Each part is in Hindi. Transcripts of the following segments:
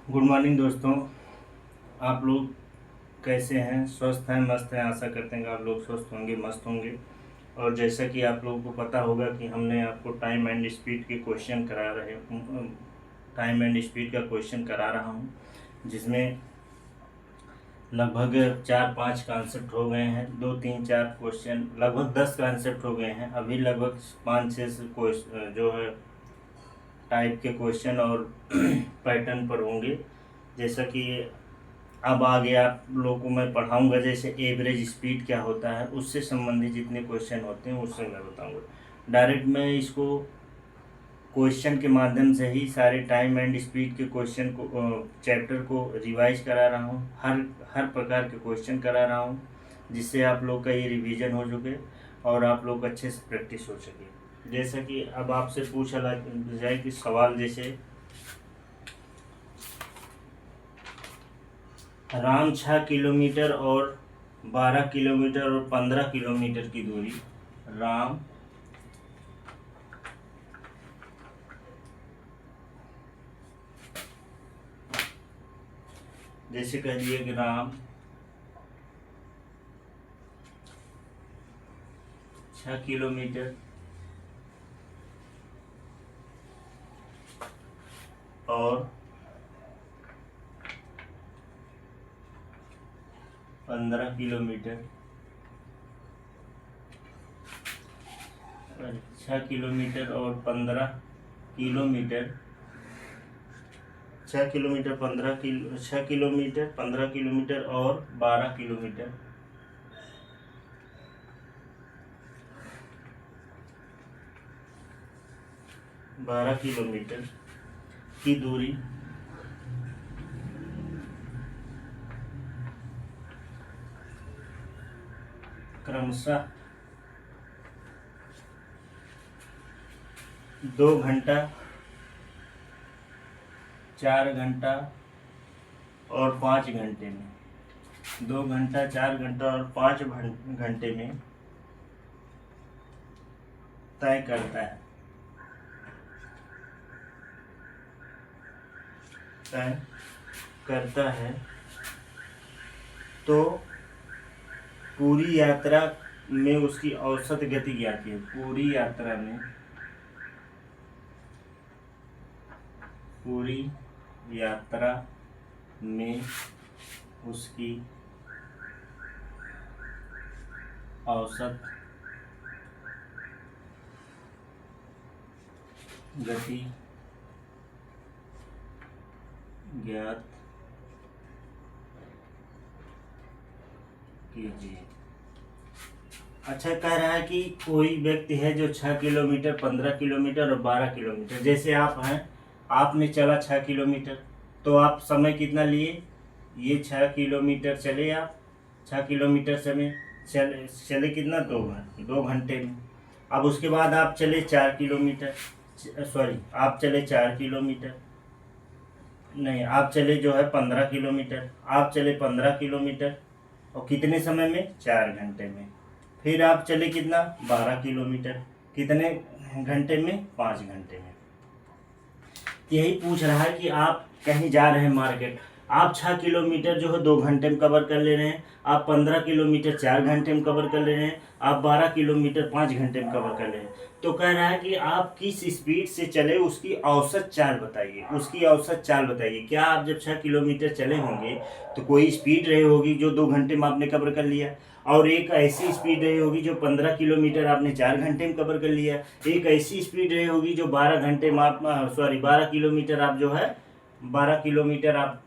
गुड मॉर्निंग दोस्तों। आप लोग कैसे हैं? स्वस्थ हैं, मस्त हैं? आशा करते हैं कि आप लोग स्वस्थ होंगे, मस्त होंगे। और जैसा कि आप लोगों को पता होगा कि हमने आपको टाइम एंड स्पीड के क्वेश्चन टाइम एंड स्पीड का क्वेश्चन करा रहा हूँ, जिसमें लगभग 4-5 कॉन्सेप्ट हो गए हैं। 2-3-4 क्वेश्चन, लगभग 10 कॉन्सेप्ट हो गए हैं। अभी लगभग 5-6 क्वेश्चन जो है टाइप के क्वेश्चन और पैटर्न पर होंगे। जैसा कि अब आगे आप लोगों को मैं पढ़ाऊंगा, जैसे एवरेज स्पीड क्या होता है, उससे संबंधित जितने क्वेश्चन होते हैं उससे मैं बताऊंगा। डायरेक्ट मैं इसको क्वेश्चन के माध्यम से ही सारे टाइम एंड स्पीड के क्वेश्चन को चैप्टर को रिवाइज करा रहा हूँ। हर हर प्रकार के क्वेश्चन करा रहा हूँ, जिससे आप लोग का ये रिवीजन हो सके और आप लोग अच्छे से प्रैक्टिस हो सके। जैसा कि अब आपसे पूछा जाए कि सवाल, जैसे राम 6 किलोमीटर और 12 किलोमीटर और 15 किलोमीटर की दूरी, राम जैसे कह दिए कि राम 6 किलोमीटर और 15 किलोमीटर, 6 किलोमीटर और 15 किलोमीटर, 6 किलोमीटर 15 किलोमीटर और 12 किलोमीटर, 12 किलोमीटर की दूरी क्रमशः 2 घंटा, 4 घंटा और 5 घंटे में, 2 घंटा, 4 घंटा और 5 घंटे में तय करता है, तय करता है। तो पूरी यात्रा में उसकी औसत गति क्या थी? पूरी यात्रा में, पूरी यात्रा में उसकी औसत गति ज्ञात कीजिए। अच्छा, कह रहा है कि कोई व्यक्ति है जो 6 किलोमीटर, 15 किलोमीटर और 12 किलोमीटर, जैसे आप हैं, आपने चला 6 किलोमीटर, तो आप समय कितना लिए? ये 6 किलोमीटर चले आप, 6 किलोमीटर समय चले कितना? 2 घंटे में। अब उसके बाद आप चले 4 किलोमीटर, सॉरी, आप चले 4 किलोमीटर, नहीं, आप चले जो है 15 किलोमीटर, आप चले 15 किलोमीटर और कितने समय में? 4 घंटे में। फिर आप चले कितना? 12 किलोमीटर, कितने घंटे में? 5 घंटे में। यही पूछ रहा है कि आप कहीं जा रहे हैं मार्केट, आप 6 किलोमीटर जो है 2 घंटे में कवर कर ले रहे हैं, आप 15 किलोमीटर 4 घंटे में कवर कर ले रहे हैं, आप 12 किलोमीटर 5 घंटे में कवर कर ले रहे हैं। तो कह रहा है कि आप किस स्पीड से चले, उसकी औसत चाल बताइए, उसकी औसत चाल बताइए। क्या आप जब 6 किलोमीटर चले होंगे तो कोई स्पीड रही होगी जो 2 घंटे में आपने कवर कर लिया, और एक ऐसी स्पीड रही होगी जो 15 किलोमीटर आपने 4 घंटे में कवर कर लिया, एक ऐसी स्पीड रही होगी जो 12 घंटे में आप, सॉरी, 12 किलोमीटर आप जो है, 12 किलोमीटर आप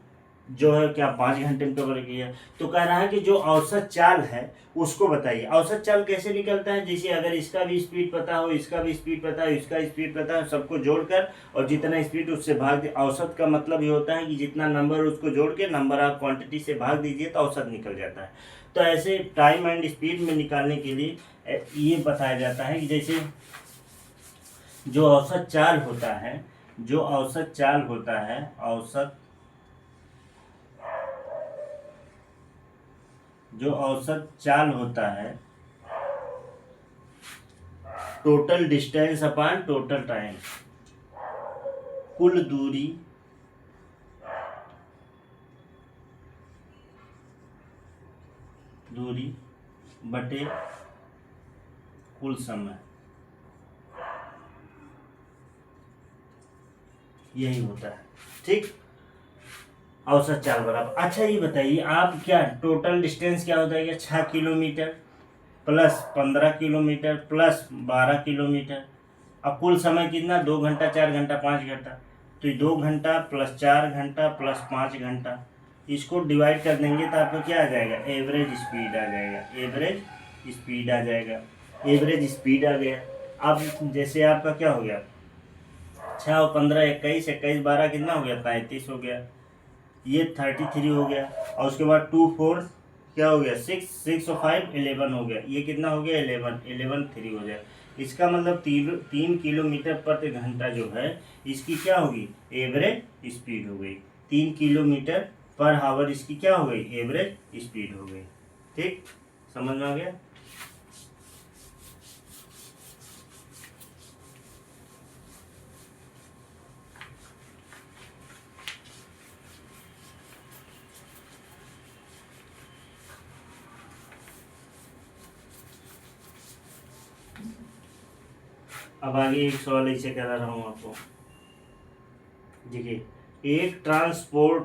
जो है क्या 5 घंटे में कवर किया। तो कह रहा है कि जो औसत चाल है उसको बताइए। औसत चाल कैसे निकलता है? जैसे अगर इसका भी स्पीड पता हो, इसका भी स्पीड पता हो, इसका स्पीड पता हो, सबको जोड़कर और जितना स्पीड उससे भाग दे। औसत का मतलब ये होता है कि जितना नंबर उसको जोड़ के नंबर आप क्वांटिटी से भाग दीजिए तो औसत निकल जाता है। तो ऐसे टाइम एंड स्पीड में निकालने के लिए ये बताया जाता है कि जैसे जो औसत चाल होता है, जो औसत चाल होता है, जो औसत चाल होता है, total distance upon total time, कुल दूरी दूरी बटे कुल समय, यही होता है। ठीक, औसत चाल बराबर। अच्छा ये बताइए आप, क्या टोटल डिस्टेंस क्या हो जाएगा? 6 kilometre plus 15 kilometre plus 12 kilometre. अब कुल समय कितना? 2 घंटा, 4 घंटा, 5 घंटा। तो 2 घंटा प्लस 4 घंटा प्लस 5 घंटा, इसको डिवाइड कर देंगे तो आपको क्या आ जाएगा? एवरेज स्पीड आ जाएगा। एवरेज स्पीड आ जाएगा। एवरेज स्पीड आ गया। अब जैसे आपका क्या हो गया? 6 और 15 21, 21 12 कितना हो गया? 35 हो गया। ये 33 हो गया। और उसके बाद 2 4 क्या हो गया? 6 6 और 5 11 हो गया। ये कितना हो गया? 11 3 हो गया। इसका मतलब 3 किलोमीटर प्रति घंटा जो है, इसकी क्या होगी? एवरेज स्पीड हो गई। 3 किलोमीटर पर आवर इसकी क्या हो गई? एवरेज स्पीड हो गई। ठीक, समझ में आ गया? अब आगे एक सवाल ऐसे करा रहा हूँ आपको। देखिए, एक ट्रांसपोर्ट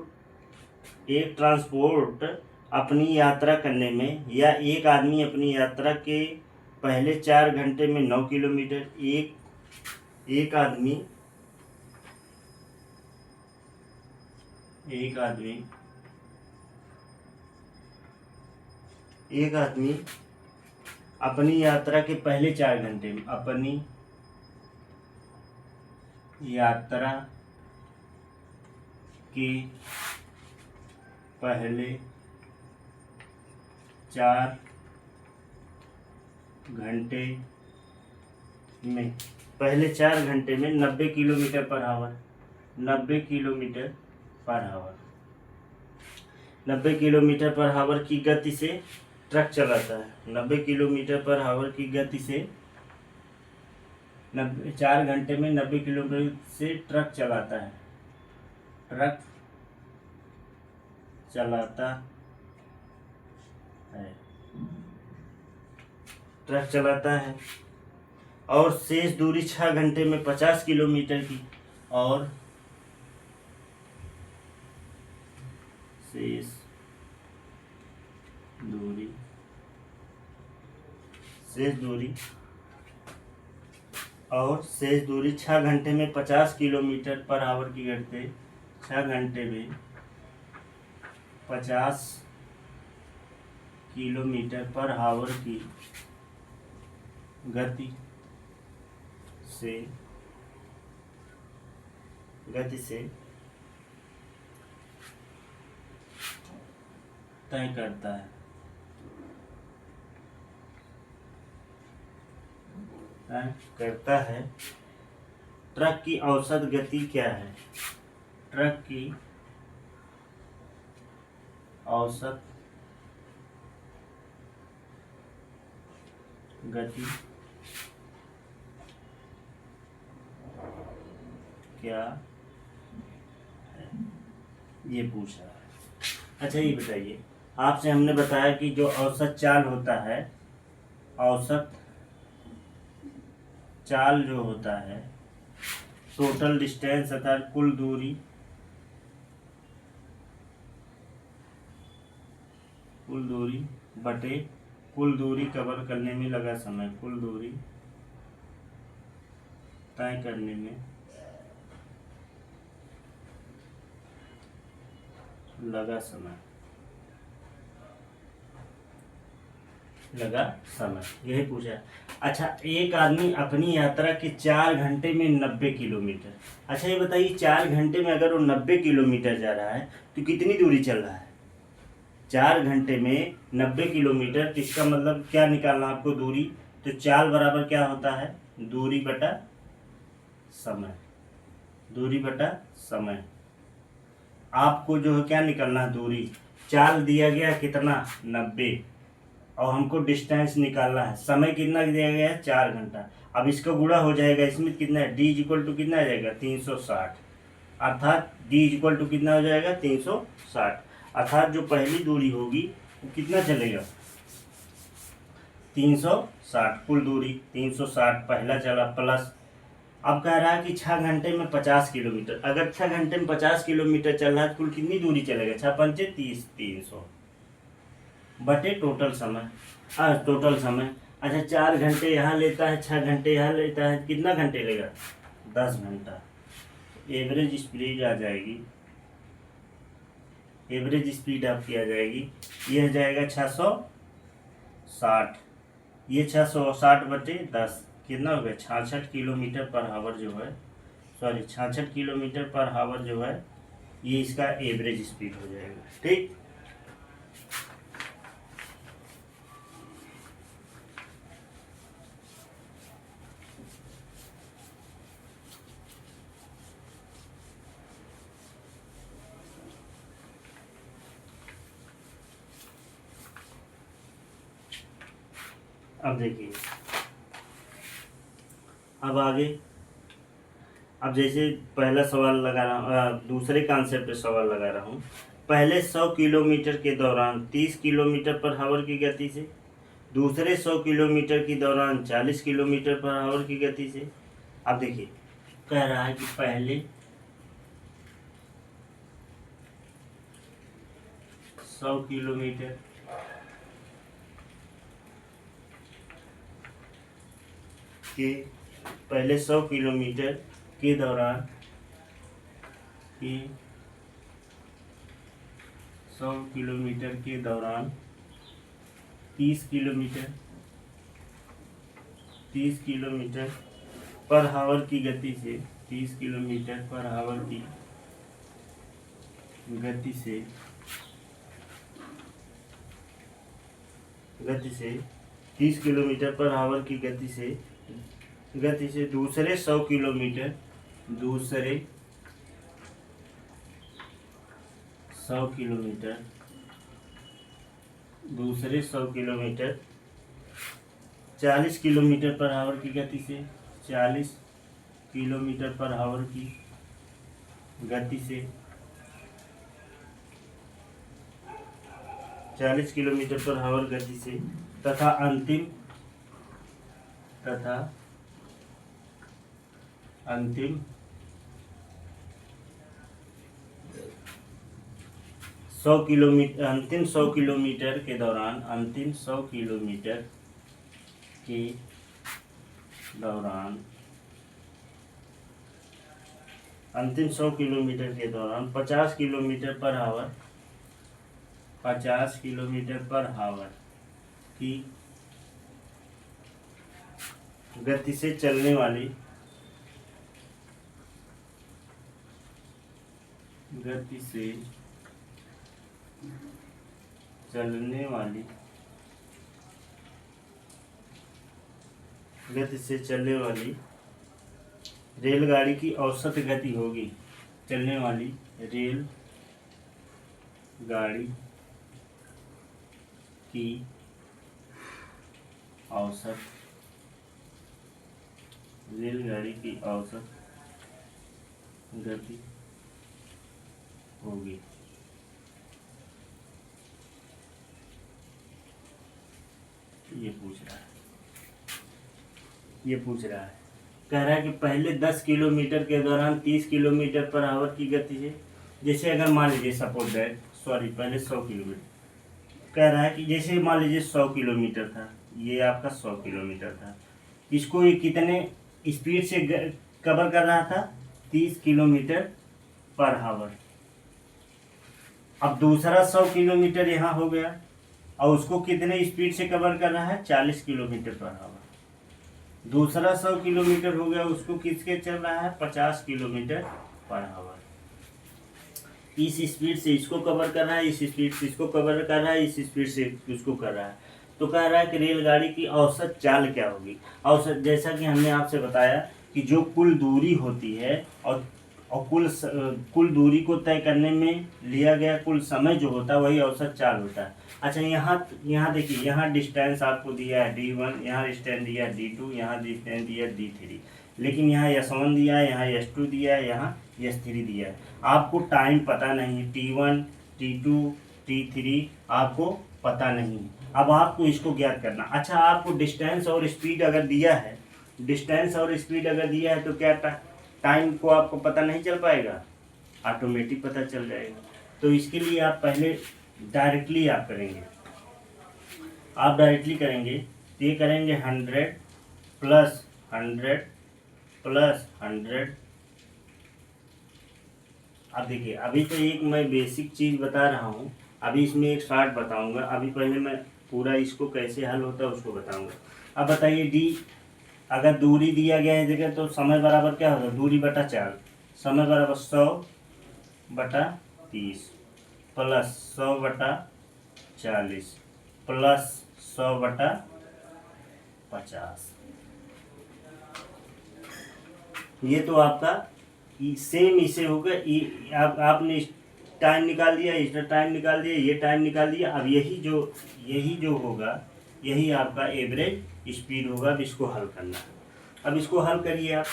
अपनी यात्रा करने में, या एक आदमी अपनी यात्रा के पहले 4 घंटे में 9 किलोमीटर, एक आदमी अपनी यात्रा के पहले 4 घंटे में, अपनी यात्रा के पहले 4 घंटे में, 90 kilometre per hour, 90 kilometre per hour, 90 kilometre per hour की गति से ट्रक चलाता है। 90 किलोमीटर पर आवर की गति से 4 घंटे में 90 किलोमीटर से ट्रक चलाता है। ट्रक चलाता है और शेष दूरी 6 घंटे में 50 किलोमीटर की, और शेष दूरी 6 घंटे में 50 किलोमीटर पर आवर की गति, 6 घंटे में 50 किलोमीटर पर आवर की गति से तय करता है। ट्रक की औसत गति क्या है? ट्रक की औसत गति क्या है, ये पूछ रहा है। अच्छा ये बताइए, आपसे हमने बताया कि जो औसत चाल होता है, औसत चाल जो होता है, टोटल डिस्टेंस अर्थात कुल दूरी बटे कुल दूरी कवर करने में लगा समय, कुल दूरी तय करने में लगा समय, यही पूछा। अच्छा, एक आदमी अपनी यात्रा के 4 घंटे में 90 किलोमीटर। अच्छा ये बताइए, 4 घंटे में अगर वो 90 किलोमीटर जा रहा है तो कितनी दूरी चल रहा है? 4 घंटे में 90 किलोमीटर, इसका मतलब क्या निकालना आपको? दूरी। तो चाल बराबर क्या होता है? दूरी बटा समय। आपको जो है क्या निकालना है? दूरी। चाल दिया गया कितना? 90, और हमको डिस्टेंस निकालना है। समय कितना दिया गया है? 4 घंटा। अब इसका गुणा हो जाएगा, इसमें कितना है? D इक्वल टू कितना आ जाएगा? 360। अर्थात D इक्वल टू कितना हो जाएगा? 360। अर्थात जो पहली दूरी होगी वो कितना चलेगा? 360 कुल दूरी 360 पहला चला प्लस। अब कह रहा है कि 6 घंटे में 50 किलोमीटर। अगर 6 घंटे में 50 किलोमीटर चल रहा है तो कुल कितनी दूरी चलेगा? 6 पंचे 30, 300 बटे टोटल समय। टोटल समय अच्छा 4 घंटे यहाँ लेता है, 6 घंटे यहाँ लेता है, कितना घंटे लेगा? 10 घंटा। एवरेज स्पीड आ जाएगी, एवरेज स्पीड आपकी आ जाएगी, ये हो जाएगा 660। ये 660 बटे 10 कितना हो गया? 66 किलोमीटर पर आवर जो है, सॉरी 66 किलोमीटर पर आवर जो है, ये इसका एवरेज स्पीड हो जाएगा। ठीक, अब देखिए, अब आगे, अब जैसे पहला सवाल लगा रहा हूँ, दूसरे कॉन्सेप्ट पे सवाल लगा रहा हूँ। पहले 100 किलोमीटर के दौरान 30 किलोमीटर पर आवर की गति से, दूसरे 100 किलोमीटर के दौरान 40 किलोमीटर पर आवर की गति से। अब देखिए कह रहा है कि पहले 100 किलोमीटर के, पहले 100 किलोमीटर के दौरान 100 किलोमीटर के दौरान 30 किलोमीटर पर आवर की गति से, 30 किलोमीटर पर आवर की गति से 30 किलोमीटर पर आवर की गति से दूसरे 100 किलोमीटर, दूसरे 100 किलोमीटर 40 किलोमीटर पर आवर की गति से, 40 किलोमीटर पर आवर की गति से, 40 किलोमीटर पर आवर गति से तथा अंतिम 100 किलोमीटर, अंतिम 100 किलोमीटर के दौरान, अंतिम 100 किलोमीटर के दौरान, अंतिम 100 किलोमीटर के दौरान 50 kilometre per hour, 50 kilometre per hour की गति से चलने वाली, गति से चलने वाली, गति से चलने वाली रेलगाड़ी की औसत गति होगी। चलने वाली रेल गाड़ी की औसत, रेलगाड़ी की औसत गति होगी। ये पूछ रहा है, कह रहा है कि पहले 10 किलोमीटर के दौरान 30 किलोमीटर पर आवर की गति से, जैसे अगर मान लीजिए सपोज दैट, सॉरी पहले 100 किलोमीटर, कह रहा है कि जैसे मान लीजिए 100 किलोमीटर था, ये आपका 100 किलोमीटर था, इसको ये कितने स्पीड से कवर कर रहा था? 30 किलोमीटर पर आवर। अब दूसरा 100 किलोमीटर यहाँ हो गया और उसको कितने स्पीड से कवर कर रहा है? 40 किलोमीटर पर आवर। दूसरा 100 किलोमीटर हो गया, उसको किसके चल रहा है? 50 किलोमीटर पर आवर। इस स्पीड से इसको कवर कर रहा है, इस स्पीड से इसको कवर कर रहा है, इस स्पीड से उसको कर रहा है। तो कह रहा है कि रेलगाड़ी की औसत चाल क्या होगी? औसत, जैसा कि हमने आपसे बताया कि जो कुल दूरी होती है और कुल दूरी को तय करने में लिया गया कुल समय जो होता है वही औसत चाल होता है। अच्छा, यहाँ देखिए, यहाँ डिस्टेंस आपको दिया है D1, यहाँ डिस्टेंस दिया है D2, यहाँ डिस्टेंस दिया है D3, लेकिन यहाँ S1 दिया है, यहाँ S2 दिया है, यहाँ S3 दिया है। आपको टाइम पता नहीं, T1, T2, T3 आपको पता नहीं। अब आपको इसको ज्ञात करना। अच्छा, आपको डिस्टेंस और स्पीड अगर दिया है, डिस्टेंस और स्पीड अगर दिया है तो क्या टाइम को आपको पता नहीं चल पाएगा, ऑटोमेटिक पता चल जाएगा। तो इसके लिए आप पहले डायरेक्टली आप करेंगे, आप डायरेक्टली करेंगे तो ये करेंगे 100 प्लस 100 प्लस 100। अब देखिए, अभी तो एक मैं बेसिक चीज़ बता रहा हूँ, अभी इसमें एक शॉर्ट बताऊँगा। अभी पहले मैं पूरा इसको कैसे हल होता है उसको बताऊँगा। अब बताइए डी, अगर दूरी दिया गया है जगह तो समय बराबर क्या होगा, दूरी बटा 4, समय बराबर 100 बटा 30 प्लस 100 बटा 40 प्लस 100 बटा 50। ये तो आपका सेम इसे होगा। आपने टाइम निकाल दिया, इसका टाइम निकाल दिया, ये टाइम निकाल दिया। अब यही जो होगा यही आपका एवरेज स्पीड होगा। अब इसको हल करना, अब इसको हल करिए आप।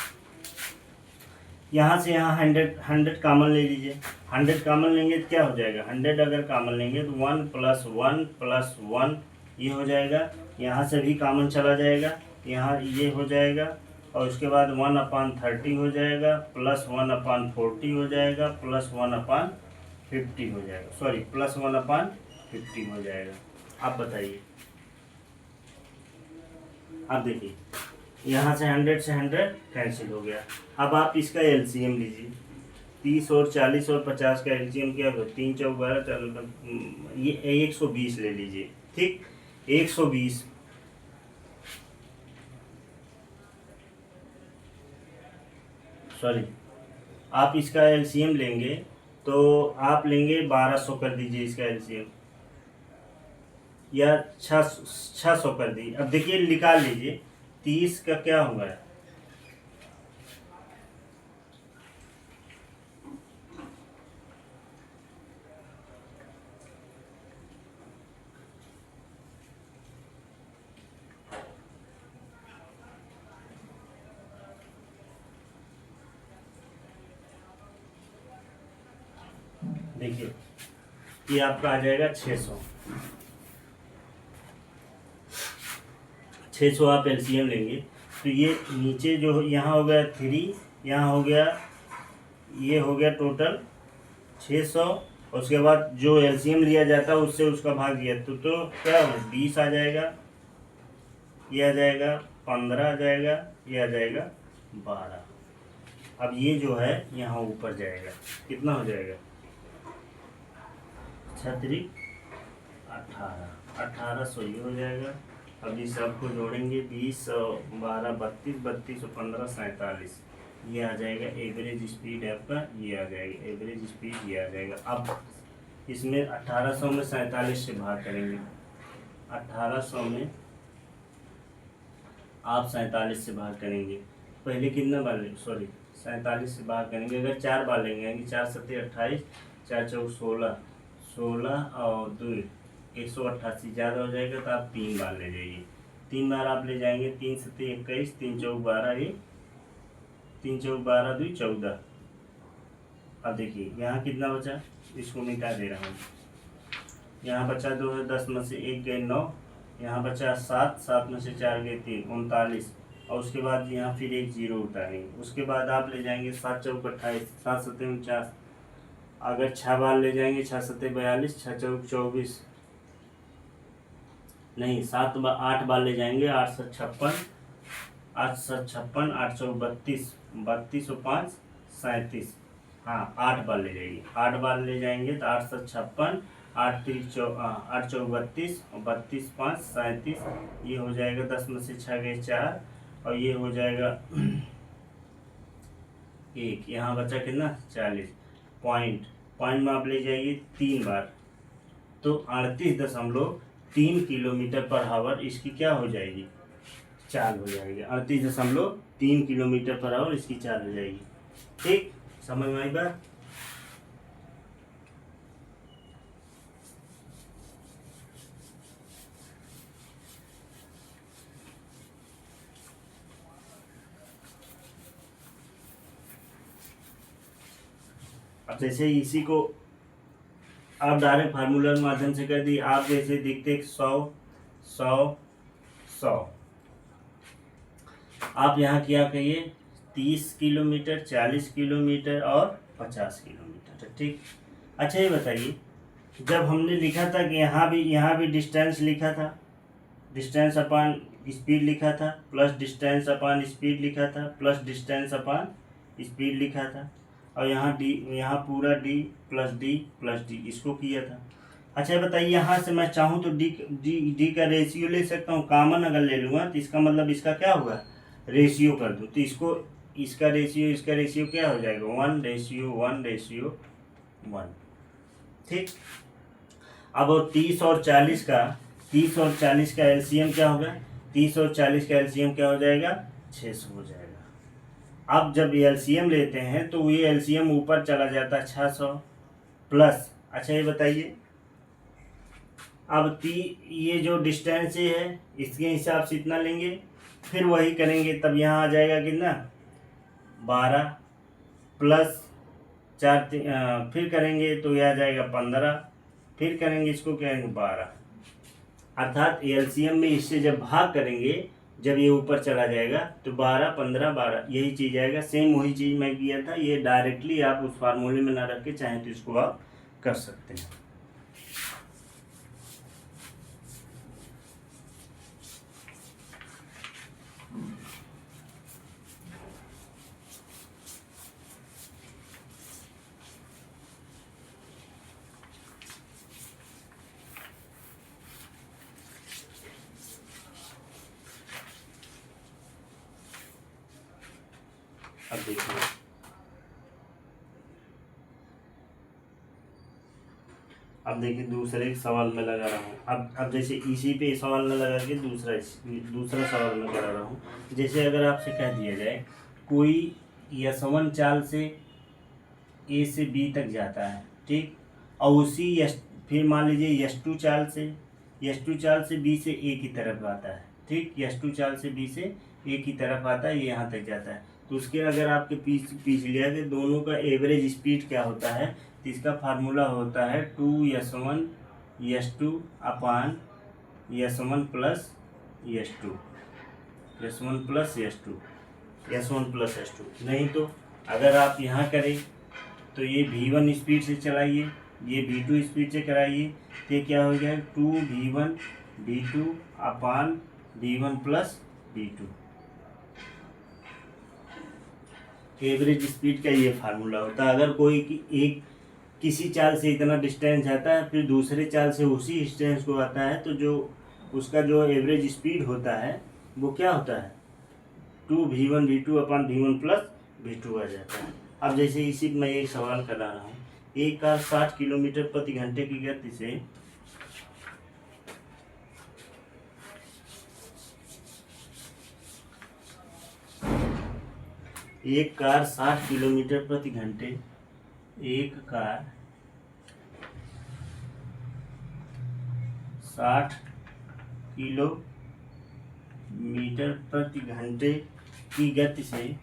यहाँ से यहाँ 100 कॉमन ले लीजिए। 100 कॉमन लेंगे तो क्या हो जाएगा, 100 अगर कॉमन लेंगे तो 1 प्लस 1 प्लस 1 ये हो जाएगा। यहाँ से भी कॉमन चला जाएगा, यहाँ ये हो जाएगा। और उसके बाद 1/30 हो जाएगा प्लस 1/40 हो जाएगा प्लस 1/50 हो जाएगा, सॉरी प्लस 1/50 हो जाएगा। आप बताइए, अब देखिए यहाँ से 100 से 100 कैंसिल हो गया। अब आप इसका एलसीएम लीजिए, 30 और 40 और 50 का एलसीएम क्या होगा, 3 चौक 12, ये 120 ले लीजिए। ठीक, 120 सॉरी, आप इसका एलसीएम लेंगे तो आप लेंगे 1200 कर दीजिए इसका एलसीएम, या 600 कर दीजिए। अब देखिए निकाल लीजिए, 30 का क्या होगा, देखिए ये आपका आ जाएगा 600 आप एलसीएम लेंगे तो ये नीचे जो यहाँ हो गया 3, यहाँ हो गया, ये हो गया टोटल 600। उसके बाद जो एलसीएम लिया जाता है उससे उसका भाग दिया तो क्या हो, 20 आ जाएगा, ये आ जाएगा 15 आ जाएगा, ये आ जाएगा 12। अब ये जो है यहाँ ऊपर जाएगा, कितना हो जाएगा, 6×3 18, 1800 ये हो जाएगा। अब इस सबको जोड़ेंगे, 20 और 12 32, 32 और 15 47, ये आ जाएगा एवरेज स्पीड आपका, ये आ जाएगा एवरेज स्पीड, ये आ जाएगा। अब इसमें 1800 में 47 से भाग करेंगे, 1800 में आप 47 से भाग करेंगे। पहले कितना बार लेंगे, सॉरी 47 से भाग करेंगे। अगर 4 बार लेंगे, 4 7 28, 4 4 16, 16 और 2 188 ज़्यादा हो जाएगा तो आप 3 बार ले जाइए। 3 बार आप ले जाएंगे, 3 7 21, 3 4 12, ये 3 4 12 2 14। अब देखिए यहाँ कितना बचा, इसको मिटा दे रहा हूँ। यहाँ बचा 2 है, 10 में से 1 गए 9, यहाँ बचा 7, 7 में से 4 गए 3, 39। और उसके बाद यहाँ फिर एक 0 उतारेंगे। उसके बाद आप ले जाएंगे 7 चौक 28, 7 7 49। अगर 6 बार ले जाएंगे, 6 7 42, 6 चौक 24, नहीं 8 बार ले जाएंगे, 8 7 56, 8 7 56, 8 चौक 32, 32 और 5 37। हाँ 8 बार ले जाइए, 8 बार ले जाएंगे तो 8 7 56, 8 चौक 32 और 32 5 37, ये हो जाएगा। 10 में से 6 गए 4 और ये हो जाएगा 1। यहाँ बचा कितना, 40। पॉइंट में आप ले जाइए 3 बार तो 38.3 किलोमीटर पर आवर इसकी क्या हो जाएगी, चाल हो जाएगी। 38.3 किलोमीटर पर आवर इसकी चाल हो जाएगी। ठीक, समझ में आई बात। अब जैसे इसी को आप डायरेक्ट फार्मूला के माध्यम से कर दिए, आप जैसे देखते 100 100 100। आप यहाँ क्या कहिए 30 किलोमीटर, 40 किलोमीटर और 50 किलोमीटर। ठीक। अच्छा ये बताइए, जब हमने लिखा था कि यहाँ भी डिस्टेंस लिखा था, डिस्टेंस अपॉन स्पीड लिखा था, प्लस डिस्टेंस अपॉन स्पीड लिखा था, प्लस डिस्टेंस अपॉन स्पीड लिखा था, और यहाँ डी, यहाँ पूरा डी प्लस डी इसको किया था। अच्छा ये बताइए, यहाँ से मैं चाहूँ तो डी का रेशियो ले सकता हूँ, कॉमन अगर ले लूँगा तो इसका मतलब इसका क्या होगा, रेशियो कर दूँ तो इसको इसका रेशियो क्या हो जाएगा, 1:1:1। ठीक। अब 30 और 40 का एलसीएम क्या होगा, 30 और 40 का एलसीएम क्या हो जाएगा, 600 हो जाएगा। अब जब एलसीएम लेते हैं तो ये एलसीएम ऊपर चला जाता है 600 प्लस। अच्छा ये बताइए, अब ये जो डिस्टेंस है इसके हिसाब से इतना लेंगे, फिर वही करेंगे, तब यहाँ आ जाएगा कितना 12 प्लस 4 फिर करेंगे तो यह आ जाएगा 15, फिर करेंगे इसको क्या करेंगे 12। अर्थात एलसीएम में इससे जब भाग करेंगे, जब ये ऊपर चला जाएगा तो 12 15 12 यही चीज़ आएगा। सेम वही चीज़ मैं किया था, ये डायरेक्टली आप उस फार्मूले में ना रख के चाहें तो इसको आप कर सकते हैं। अब देखिए दूसरे सवाल में लगा रहा हूँ। अब जैसे इसी पे सवाल में लगा के दूसरा सवाल में करा रहा हूँ। जैसे अगर आपसे कह दिया जाए कोई यशवन चाल से ए से बी तक जाता है, ठीक, और उसी फिर मान लीजिए यश टू चाल से बी से ए की तरफ आता है, ठीक, यश टू चाल से बी से ए की तरफ आता है, ये यहाँ तक जाता है, तो उसके अगर आपके पीछ लिया कि दोनों का एवरेज स्पीड क्या होता है, तो इसका फार्मूला होता है 2s1 s2 अपान s1 प्लस s2 नहीं तो अगर आप यहाँ करें तो ये v1 स्पीड से चलाइए, ये v2 स्पीड से कराइए, तो ये क्या हो जाएगा 2v1 v2 अपान v1 plus v2। Average speed का ये फार्मूला होता है। अगर कोई किसी चाल से इतना डिस्टेंस जाता है, फिर दूसरे चाल से उसी डिस्टेंस को आता है, तो जो उसका जो एवरेज स्पीड होता है वो क्या होता है 2v1 v2 अपान v1 प्लस v2 आ जाता है। अब जैसे इसी मैं एक सवाल कर रहा हूँ, एक कार 60 किलोमीटर प्रति घंटे की गति से एक कार 60 किलोमीटर प्रति घंटे, एक कार 60 किलोमीटर प्रति घंटे की गति से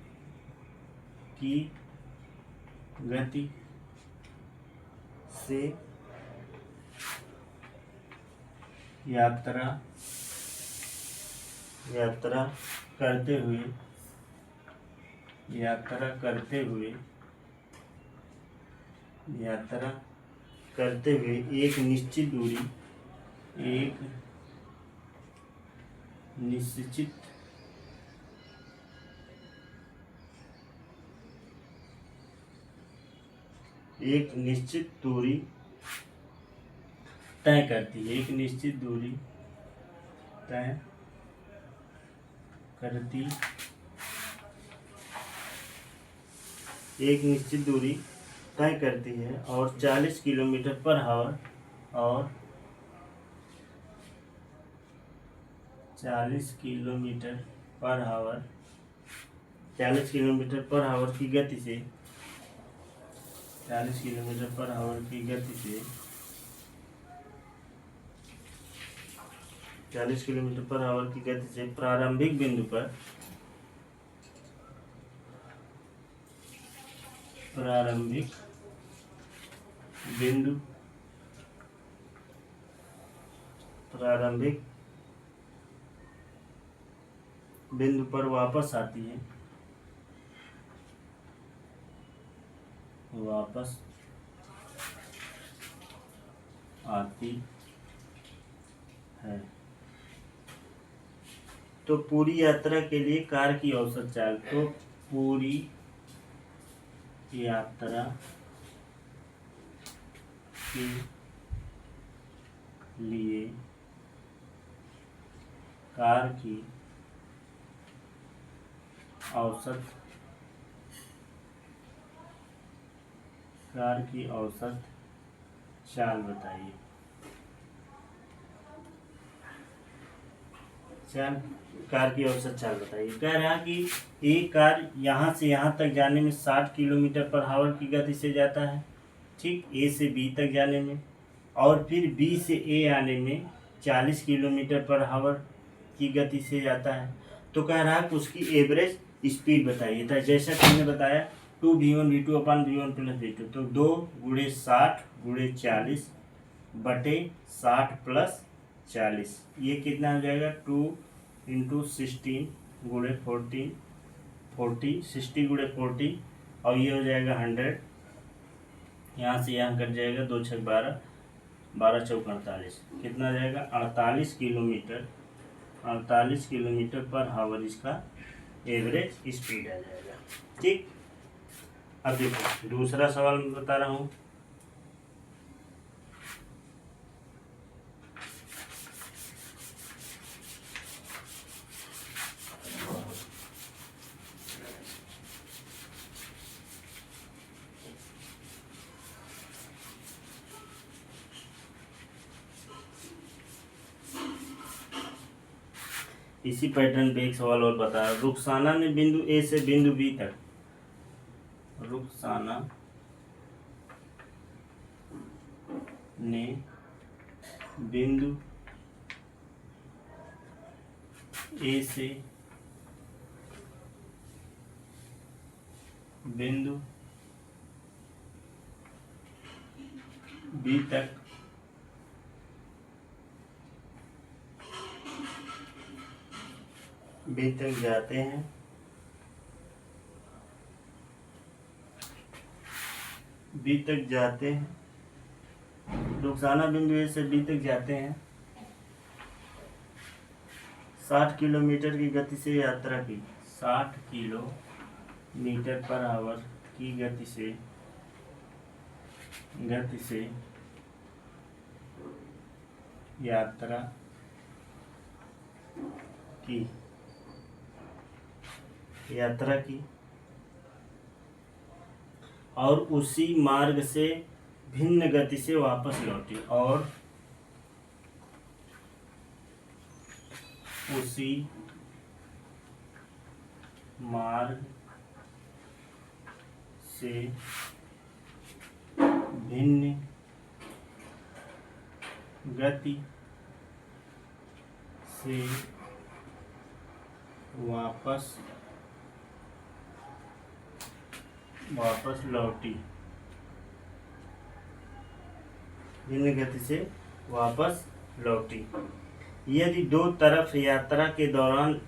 यात्रा करते हुए एक निश्चित दूरी तय करती है, एक निश्चित दूरी तय करती है और 40 किलोमीटर पर आवर की गति से 40 किलोमीटर पर आवर की गति से 40 किलोमीटर पर आवर की गति से प्रारंभिक बिंदु पर बिंदु पर वापस आती है, वापस आती है, तो पूरी यात्रा के लिए कार की औसत चाल, तो पूरी यात्रा के लिए कार की औसत चाल बताइए। कार की औसत चाल बताइए। कह रहा है कि एक कार यहाँ से यहाँ तक जाने में 60 किलोमीटर पर आवर की गति से जाता है, ठीक, ए से बी तक जाने में, और फिर बी से ए आने में 40 किलोमीटर पर आवर की गति से जाता है। तो कह रहा है कि उसकी एवरेज स्पीड बताइए। था जैसा कि हमने बताया 2v1v2/v1 + v2, तो 2 × 60 × 40 बटे 60 + 40, ये कितना हो जाएगा 2 × 16 × 14 40 60 × 40, और ये हो जाएगा 100, यहाँ से यहाँ कट जाएगा, 2 × 6 = 12, 12 × 4 = 48, कितना जाएगा 48 किलोमीटर पर आवर इसका एवरेज स्पीड आ जाएगा। ठीक, अब देखो दूसरा सवाल मैं बता रहा हूँ। इसी पैटर्न पे एक सवाल और बता रहा, रुखसाना ने बिंदु ए से बिंदु बी तक, रुखसाना ने बिंदु ए से बिंदु बी तक जाते हैं, रुखसाना बिंदु ए से बी तक जाते हैं, 60 किलोमीटर की गति से यात्रा की, 60 किलोमीटर पर आवर की गति से यात्रा की और उसी मार्ग से भिन्न गति से वापस लौटी, और उसी मार्ग से भिन्न गति से वापस लौटी, भिन्न गति से वापस लौटी। यदि दो तरफ यात्रा के दौरान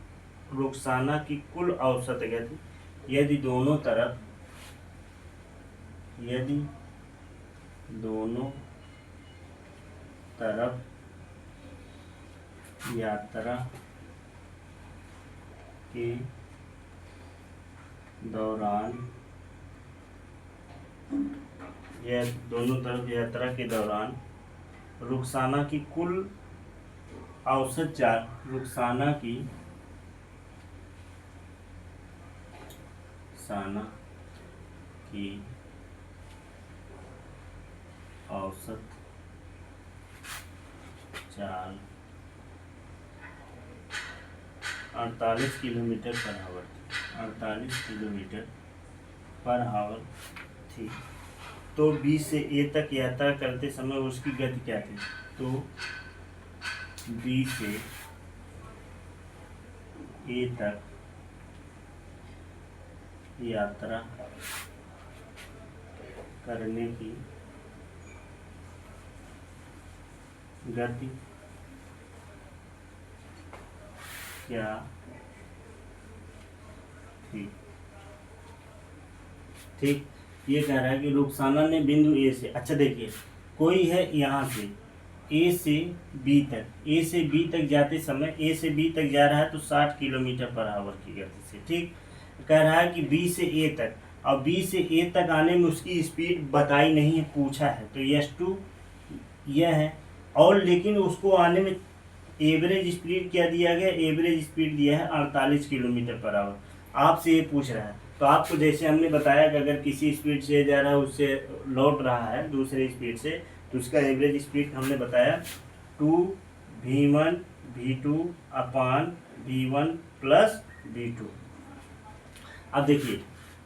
रुखसाना की कुल औसत गति, यदि दोनों तरफ यात्रा के दौरान रुखसाना की कुल औसत चाल, रुखसाना की औसत चाल 48 किलोमीटर पर आवर थी। तो बी से ए तक यात्रा करते समय उसकी गति क्या थी? तो बी से ए तक यात्रा करने की गति क्या थ्री। ठीक, ये कह रहा है कि रुखसाना ने बिंदु ए से, अच्छा देखिए, कोई है यहाँ से ए से बी तक, ए से बी तक जाते समय, ए से बी तक जा रहा है तो 60 किलोमीटर पर आवर की गति से। ठीक, कह रहा है कि बी से ए तक, और बी से ए तक आने में उसकी स्पीड बताई नहीं है, पूछा है, तो S2 यह है। और लेकिन उसको आने में एवरेज स्पीड क्या दिया गया, एवरेज स्पीड दिया है 48 किलोमीटर पर आवर। आपसे ये पूछ रहा है, तो आपको जैसे हमने बताया कि अगर किसी स्पीड से जा रहा है, उससे लौट रहा है दूसरे स्पीड से, तो उसका एवरेज स्पीड हमने बताया 2v1 v2 अपान v1 प्लस v2। अब देखिए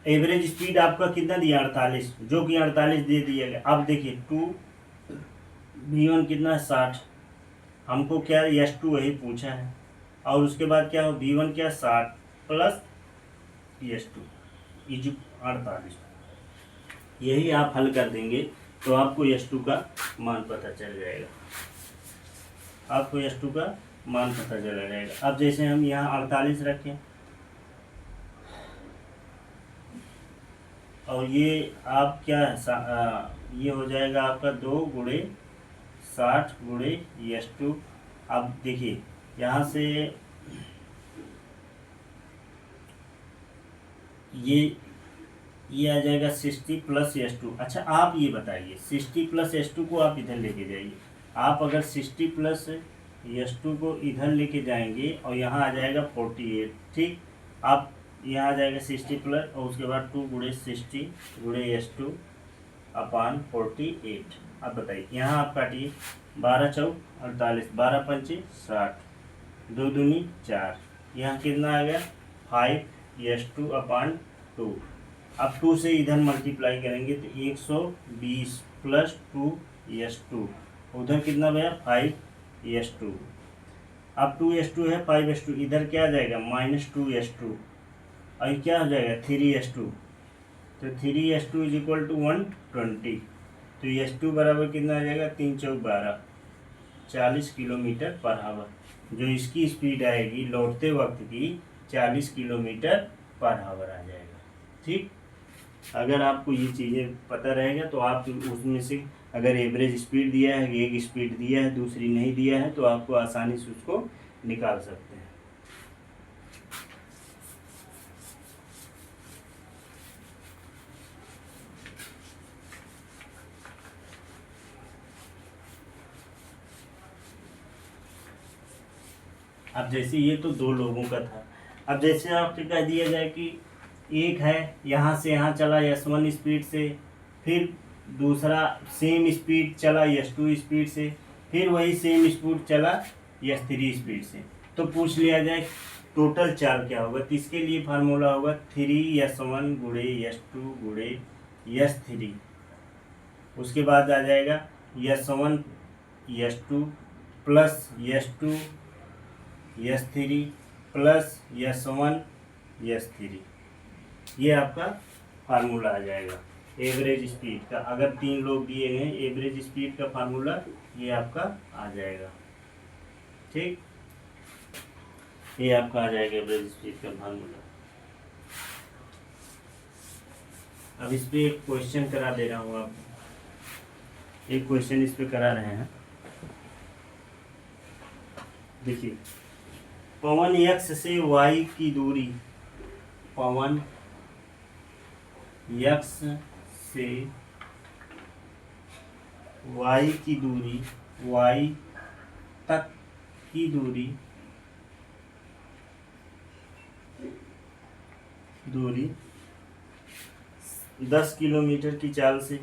एवरेज स्पीड आपका कितना दिया, 48, जो कि 48 दे दिया गया। अब देखिए 2v1 कितना है, 60, हमको क्या S2 वही पूछा है, और उसके बाद क्या हो, v1 क्या 60 प्लस S2 इज 48। यही आप हल कर देंगे तो आपको S2 का मान पता चल जाएगा, आपको S2 का मान पता चला जाएगा। अब जैसे हम यहाँ 48 रखें, और ये आप क्या ये हो जाएगा आपका 2 गुणे 60 गुणे S2। अब देखिए यहाँ से ये आ जाएगा 60 प्लस S2। अच्छा आप ये बताइए, 60 प्लस S2 को आप इधर लेके जाइए, आप अगर 60 प्लस S2 को इधर लेके जाएंगे और यहाँ आ जाएगा 48। ठीक, आप यहाँ आ जाएगा 60 प्लस और उसके बाद 2 गुणे 60 गुणे S2 अपान 48। अब बताइए यहाँ आप काटिए, 12 चौक 48, 12 पंचे 60, 2 दूनी 4, यहाँ कितना आ गया 5 S2 अपान 2। अब 2 से इधर मल्टीप्लाई करेंगे तो 120 प्लस 2 S2, उधर कितना गया 5 S2। अब 2 S2 है, 5 S2 इधर क्या आ जाएगा -2 S2, और क्या हो जाएगा 3 S2, तो 3 S2 इज इक्वल टू 120। तो S2 बराबर कितना आ जाएगा, 3 चौक 12, 40 किलोमीटर पर आवर, जो इसकी स्पीड आएगी लौटते वक्त की 40 किलोमीटर पर आवर आ जाएगा। ठीक, अगर आपको ये चीज़ें पता रहेगा तो आप उसमें से अगर एवरेज स्पीड दिया है, एक स्पीड दिया है दूसरी नहीं दिया है, तो आपको आसानी से उसको निकाल सकते हैं। अब जैसे ये तो 2 लोगों का था, अब जैसे आपसे कह दिया जाए कि एक है यहाँ से यहाँ चला S1 स्पीड से, फिर दूसरा सेम स्पीड चला S2 स्पीड से, फिर वही सेम स्पीड चला S3 स्पीड से, तो पूछ लिया जाए टोटल चार्ज क्या होगा। तो इसके लिए फार्मूला होगा 3S1 गुणे S2 गुणे S3, उसके बाद आ जाएगा S1 S2 plus S2 S3 plus S1 S3, ये आपका फार्मूला आ जाएगा एवरेज स्पीड का। अगर 3 लोग दिए गए एवरेज स्पीड का फार्मूला ये आपका आ जाएगा। ठीक, ये आपका आ जाएगा एवरेज स्पीड का फार्मूला। अब इस पे एक क्वेश्चन करा दे रहा हूँ आपको, एक क्वेश्चन इस पे करा रहे हैं। देखिए पवन x से y की दूरी, पवन x से y की दूरी, y तक की दूरी 10 किलोमीटर की चाल से,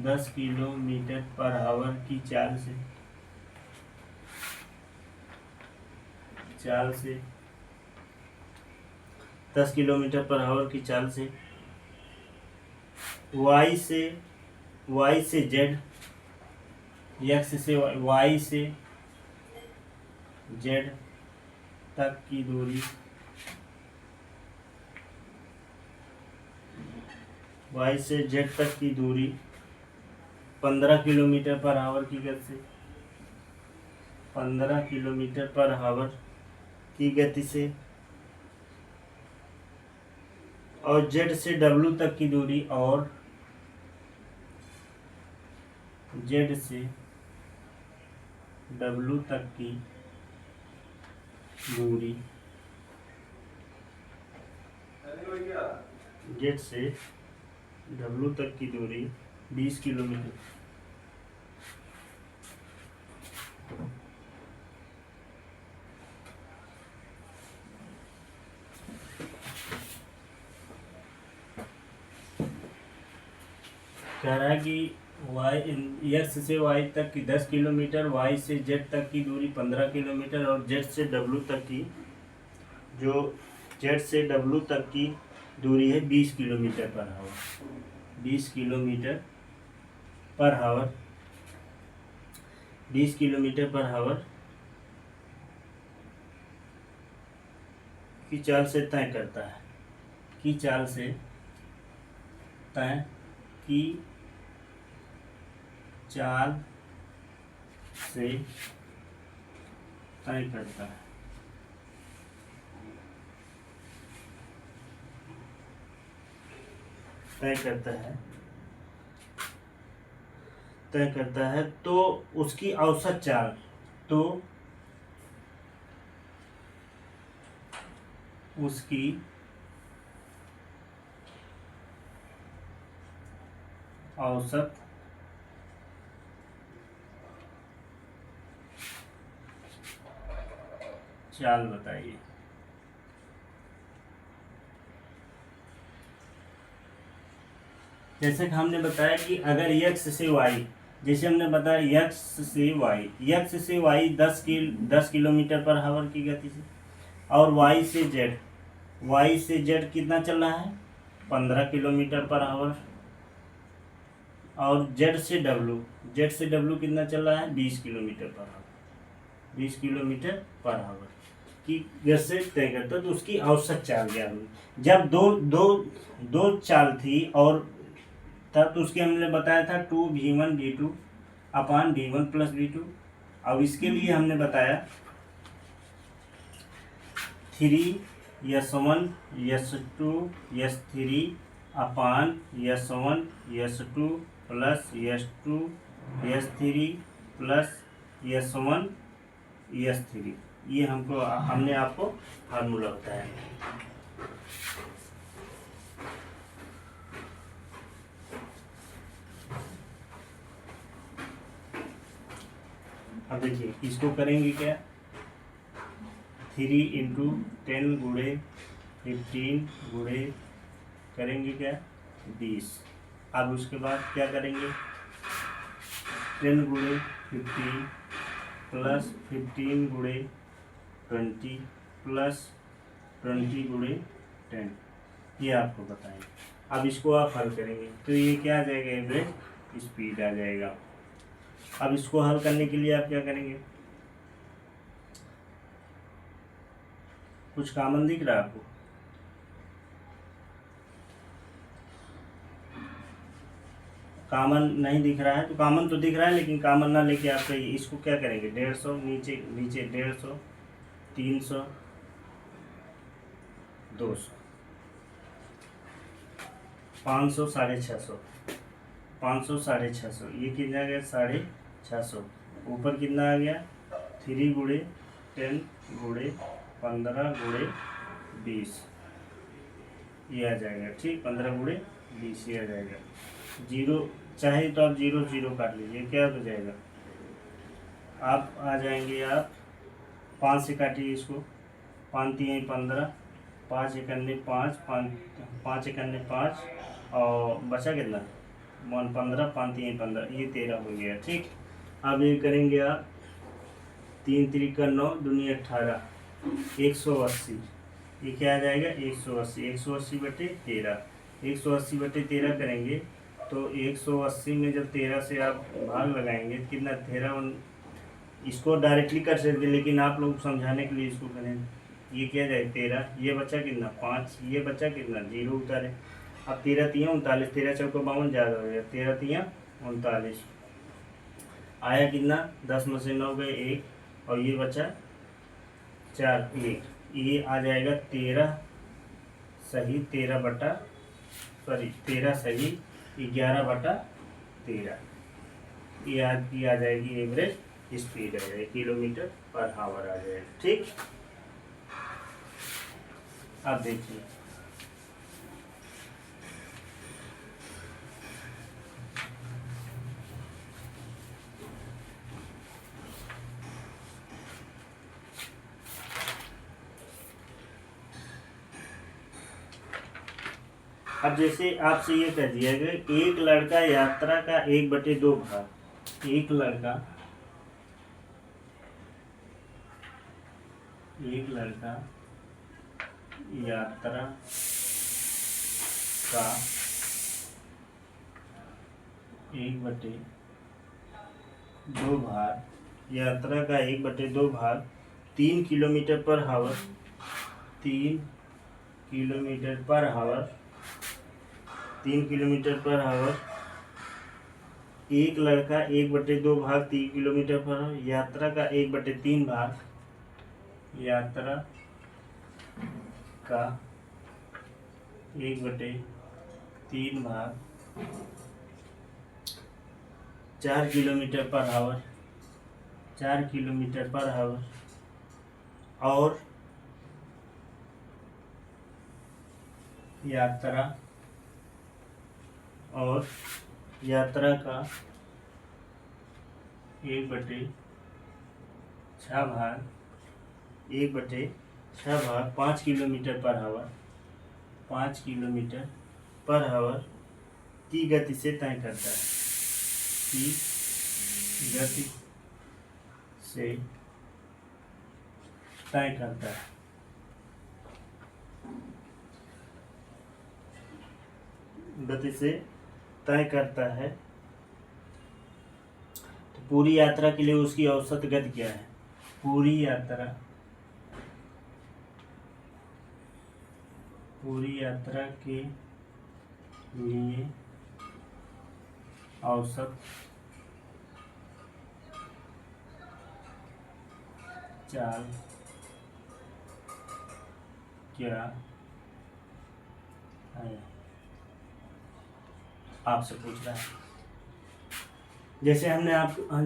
10 किलोमीटर पर आवर की चाल से 10 किलोमीटर पर आवर की चाल से y से z, x से y से z तक की दूरी, y से z तक की दूरी 15 किलोमीटर पर आवर की गति से, 15 किलोमीटर पर आवर की गति से और जेड से डब्लू तक की दूरी, और जेड से डब्लू तक की दूरी, जेड से डब्लू तक की दूरी 20 किलोमीटर। कह रहा है कि एक्स से वाई तक की 10 किलोमीटर, वाई से जेड तक की दूरी 15 किलोमीटर, और जेड से डब्लू तक की, जो जेड से डब्लू तक की दूरी है 20 kilometre per hour. 20 kilometre per hour, 20 kilometre per hour की चाल से तय करता है, की चाल से तय, की चाल से तय करता है। तय करता है तो उसकी औसत चाल, तो उसकी औसत चाल बताइए। जैसे कि हमने बताया कि अगर x से y, जैसे हमने बताया x से y 10 किलोमीटर पर आवर की गति से, और y से z कितना चल रहा है 15 किलोमीटर पर आवर, और z से w कितना चल रहा है 20 kilometre per hour, 20 kilometre per hour की गति से तय करता, तो उसकी औसत चाल क्या हुई। जब दो चाल थी और था, तो उसके हमने बताया था 2v1 v2 अपान v1 प्लस v2। अब इसके लिए हमने बताया 3s1 s2 s3 अपान s1 s2 plus s2 s3 plus s1 s3। ये हमने आपको फार्मूला बताया। अब देखिए इसको करेंगे क्या, 3 इंटू 10 गुणे 15 गुणे करेंगे क्या 20। अब उसके बाद क्या करेंगे 10 गुणे 15 प्लस 15 गुणे 20 प्लस 20 गुणे 10, ये आपको बताएंगे। अब इसको आप हल करेंगे तो ये क्या आ जाएगा, एवरेज स्पीड आ जाएगा। अब इसको हल करने के लिए आप क्या करेंगे, कुछ कॉमन दिख रहा है आपको, कॉमन नहीं दिख रहा है तो कॉमन तो दिख रहा है लेकिन कॉमन ना लेके आप इसको क्या करेंगे 150 नीचे 150 300 200 500 650, 500 650, ये कितना आ गया 650। ऊपर कितना आ गया 3 गुणे 10 गुणे 15 गुणे 20, ये आ जाएगा ठीक, 15 गुणे 20 ये आ जाएगा। जीरो चाहे तो आप 0 0 काट लीजिए, क्या हो जाएगा, आप आ जाएंगे आप 5 से काटिए इसको, 5 3 15, 5 1 5, 5 1 5, और बचा कितना 15, 5 3 15, ये 13 हो गया ठीक। अब ये करेंगे आप 3 3 9 दूनी 18, 180, ये क्या आ जाएगा 180, 180 बटे 13, 180 बटे 13 करेंगे तो 180 में जब 13 से आप भाग लगाएंगे तो कितना 13, इसको डायरेक्टली कर सकते लेकिन आप लोग समझाने के लिए इसको करें, ये क्या जाएगा 13, ये बचा कितना 5, ये बचा कितना 0 उतारे। अब 13 3 39, 13 चौको 52 ज़्यादा हो गया, 13 3 39 आया कितना 10 में से 9 गए 1, और ये बचा 4 1, ये आ जाएगा 13 सही 13 सही 11/13, ये आ जाएगी एवरेज स्पीड आ जाएगी, किलोमीटर पर आवर आ जाएगी। ठीक, अब देखिए अब जैसे आपसे ये कह दिया गया एक लड़का यात्रा का 1/2 भाग, एक लड़का यात्रा का 1/2 भाग, 3 किलोमीटर पर हावर, 3 किलोमीटर पर हावर, एक लड़का 1/2 भाग 3 किलोमीटर पर हावर, यात्रा का 1/3 भाग, यात्रा का 1/3 भाग 4 किलोमीटर पर हावर, 4 किलोमीटर पर हावर, और यात्रा का 1/6 भाग 5 किलोमीटर पर हावर, 5 किलोमीटर पर हावर की गति से तय करता है, की गति से तय करता है। गति से तय करता है। तो पूरी यात्रा के लिए उसकी औसत गति क्या है? पूरी यात्रा के लिए औसत चाल क्या है, आपसे पूछ रहा है।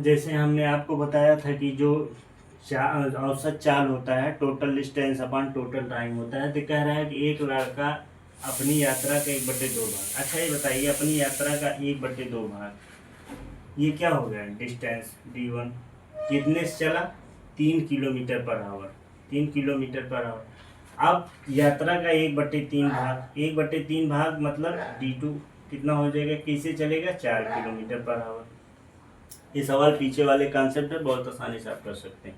जैसे हमने आपको बताया था कि जो औसत चाल होता है total distance upon total time होता है, तो कह रहा है कि एक लड़का अपनी यात्रा का 1/2 भाग। अच्छा ये बताइए, अपनी यात्रा का 1/2 भाग, ये क्या हो गया? डिस्टेंस d1 कितने से चला? 3 kilometre per hour, 3 kilometre per hour. अब यात्रा का 1/3 भाग मतलब d2 कितना हो जाएगा? कैसे चलेगा? 4 किलोमीटर पर आवर। ये सवाल पीछे वाले कॉन्सेप्ट है, बहुत आसानी से आप कर सकते हैं।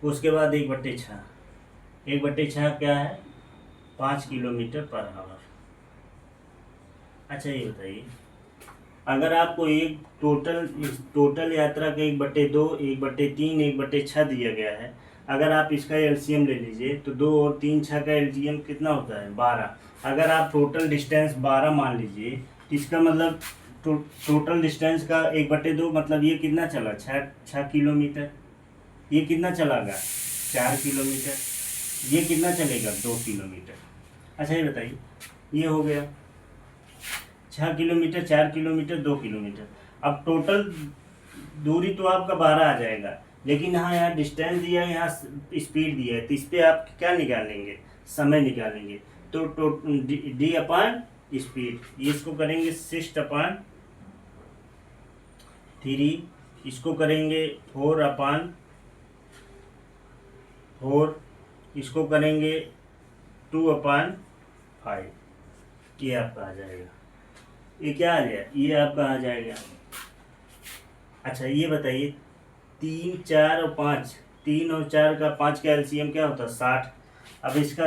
उसके बाद 1/6 क्या है? 5 किलोमीटर पर आवर। अच्छा ये बताइए, अगर आपको एक टोटल यात्रा का 1/2, 1/3, 1/6 दिया गया है, अगर आप इसका एलसीएम ले लीजिए तो 2 और 3 6 का एलसीएम कितना होता है? 12। अगर आप टोटल डिस्टेंस 12 मान लीजिए तो इसका मतलब टोटल डिस्टेंस का 1/2 मतलब ये कितना चला? 6 किलोमीटर। ये कितना चलागा? 4 किलोमीटर। ये कितना चलेगा? 2 किलोमीटर। अच्छा ये बताइए, ये हो गया 6 किलोमीटर, 4 किलोमीटर, 2 किलोमीटर। अब टोटल दूरी तो आपका 12 आ जाएगा, लेकिन यहाँ डिस्टेंस दिया है, यहाँ स्पीड दिया है, तो इस पर आप क्या निकालेंगे? समय निकालेंगे। तो डी अपॉन स्पीड, इसको करेंगे 6/3, इसको करेंगे 4/4, इसको करेंगे 2/5। ये आपका आ जाएगा। ये क्या आ जाएगा? ये आपका आ जाएगा। अच्छा ये बताइए, 3, 4 और 5, 3 और 4 का 5 का एलसीएम क्या होता है? 60। अब इसका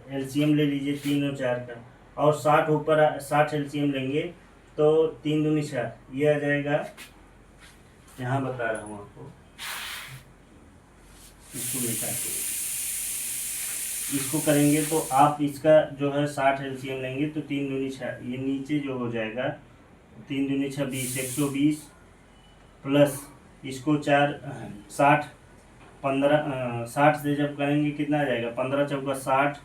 एलसीएम ले लीजिए 3 और 4 का, और 60 ऊपर 60 एलसीएम लेंगे तो 3 दूनी 4, ये आ जाएगा। यहाँ बता रहा हूँ आपको, इसको मिटा के इसको करेंगे तो आप इसका जो है 60 एलसीएम लेंगे तो 3 दूनी 6, ये नीचे जो हो जाएगा 3 दूनी 6 20, 120 प्लस इसको 4 60 15 60 से जब करेंगे कितना आ जाएगा? 15 चौका 60,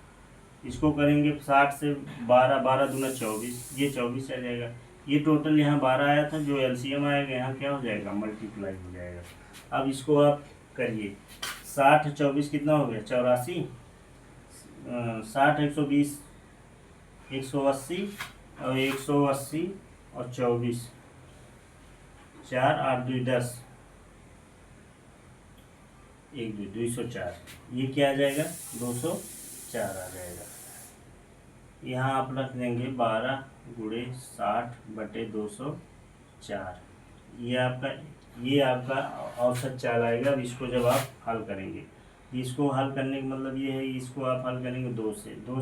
इसको करेंगे 60 से 12, 12 दूना 24, ये 24 आ जाएगा। ये टोटल यहाँ 12 आया था, जो एलसीएम आएगा यहाँ क्या हो जाएगा, मल्टीप्लाई हो जाएगा। अब इसको आप करिए, 60 24 कितना हो गया, 84, 60 120, 180 और 180 और 24, 4 8 2 10, 1 2 204, ये क्या आ जाएगा, 204 आ जाएगा। यहाँ आप रख देंगे 12 गुणे 60 बटे 204, ये आपका औसत चाल आएगा। अब इसको जब आप हल करेंगे, इसको हल करने का मतलब ये है, इसको आप हल करेंगे 2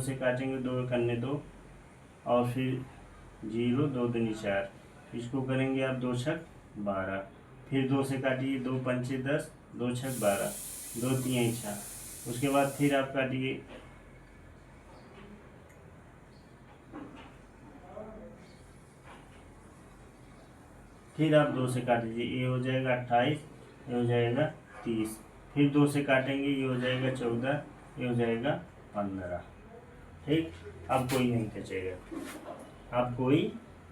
से काटेंगे, 2 करने 2 और फिर 0 2 दूनी 4, इसको करेंगे आप 2 छक 12, फिर 2 से काटिए, 2 पंचे 10, 2 छक 12, 2 तियाई 6, उसके बाद फिर आप काटिए, फिर आप 2 से काट दीजिए, ये हो जाएगा 28, ये हो जाएगा 30, फिर 2 से काटेंगे, ये हो जाएगा 14, ये हो जाएगा 15। ठीक, अब कोई नहीं कटेगा, अब कोई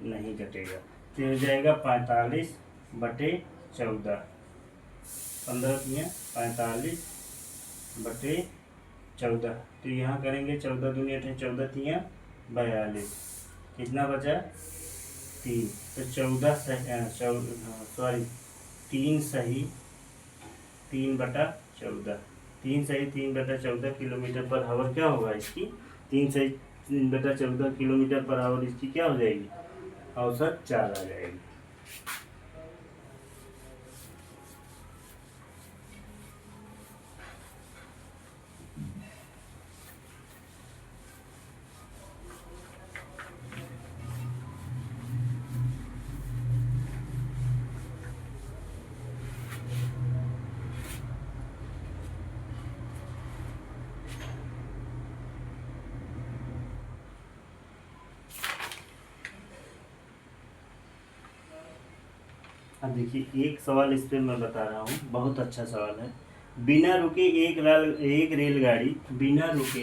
नहीं कटेगा, तो हो जाएगा 45 बटे 14, 15 तियाँ 45 बटे 14, तो यहाँ करेंगे 14 दूनी 18, 14 तियाँ 42, कितना बचा 3, तो 14 सॉरी 3 सही 3 बटा 14, 3 सही 3 बटा 14 किलोमीटर पर आवर क्या होगा इसकी, 3 सही 3 बटा 14 किलोमीटर पर आवर इसकी क्या हो जाएगी, औसत चाल आ जाएगी। अब देखिए एक सवाल इस पे मैं बता रहा हूँ, बहुत अच्छा सवाल है। बिना रुके एक रेलगाड़ी बिना रुके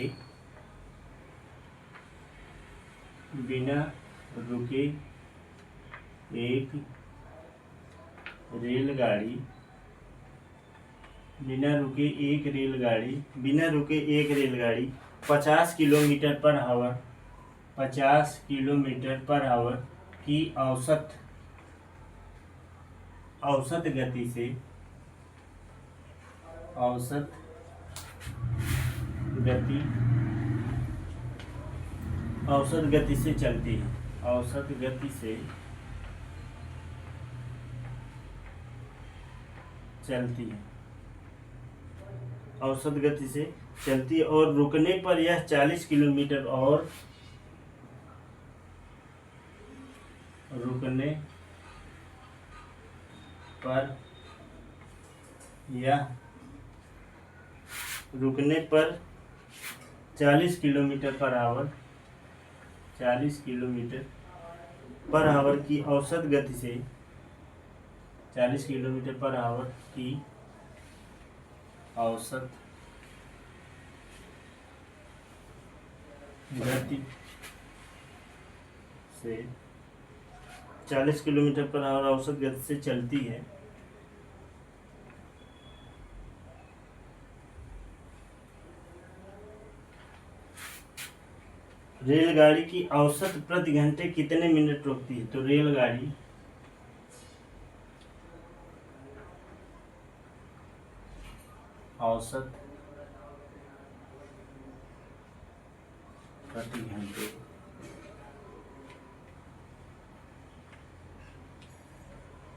एक रेलगाड़ी बिना रुके एक रेलगाड़ी 50 kilometre per hour 50 kilometre per hour की औसत गति से चलती है, औसत गति से चलती है और रुकने पर यह 40 किलोमीटर और रुकने पर 40 किलोमीटर पर आवर की औसत गति से 40 किलोमीटर पर आवर की औसत गति से 40 किलोमीटर पर आवर औसत गति से चलती है। रेलगाड़ी की औसत प्रति घंटे कितने मिनट रुकती है, तो रेलगाड़ी औसत प्रति घंटे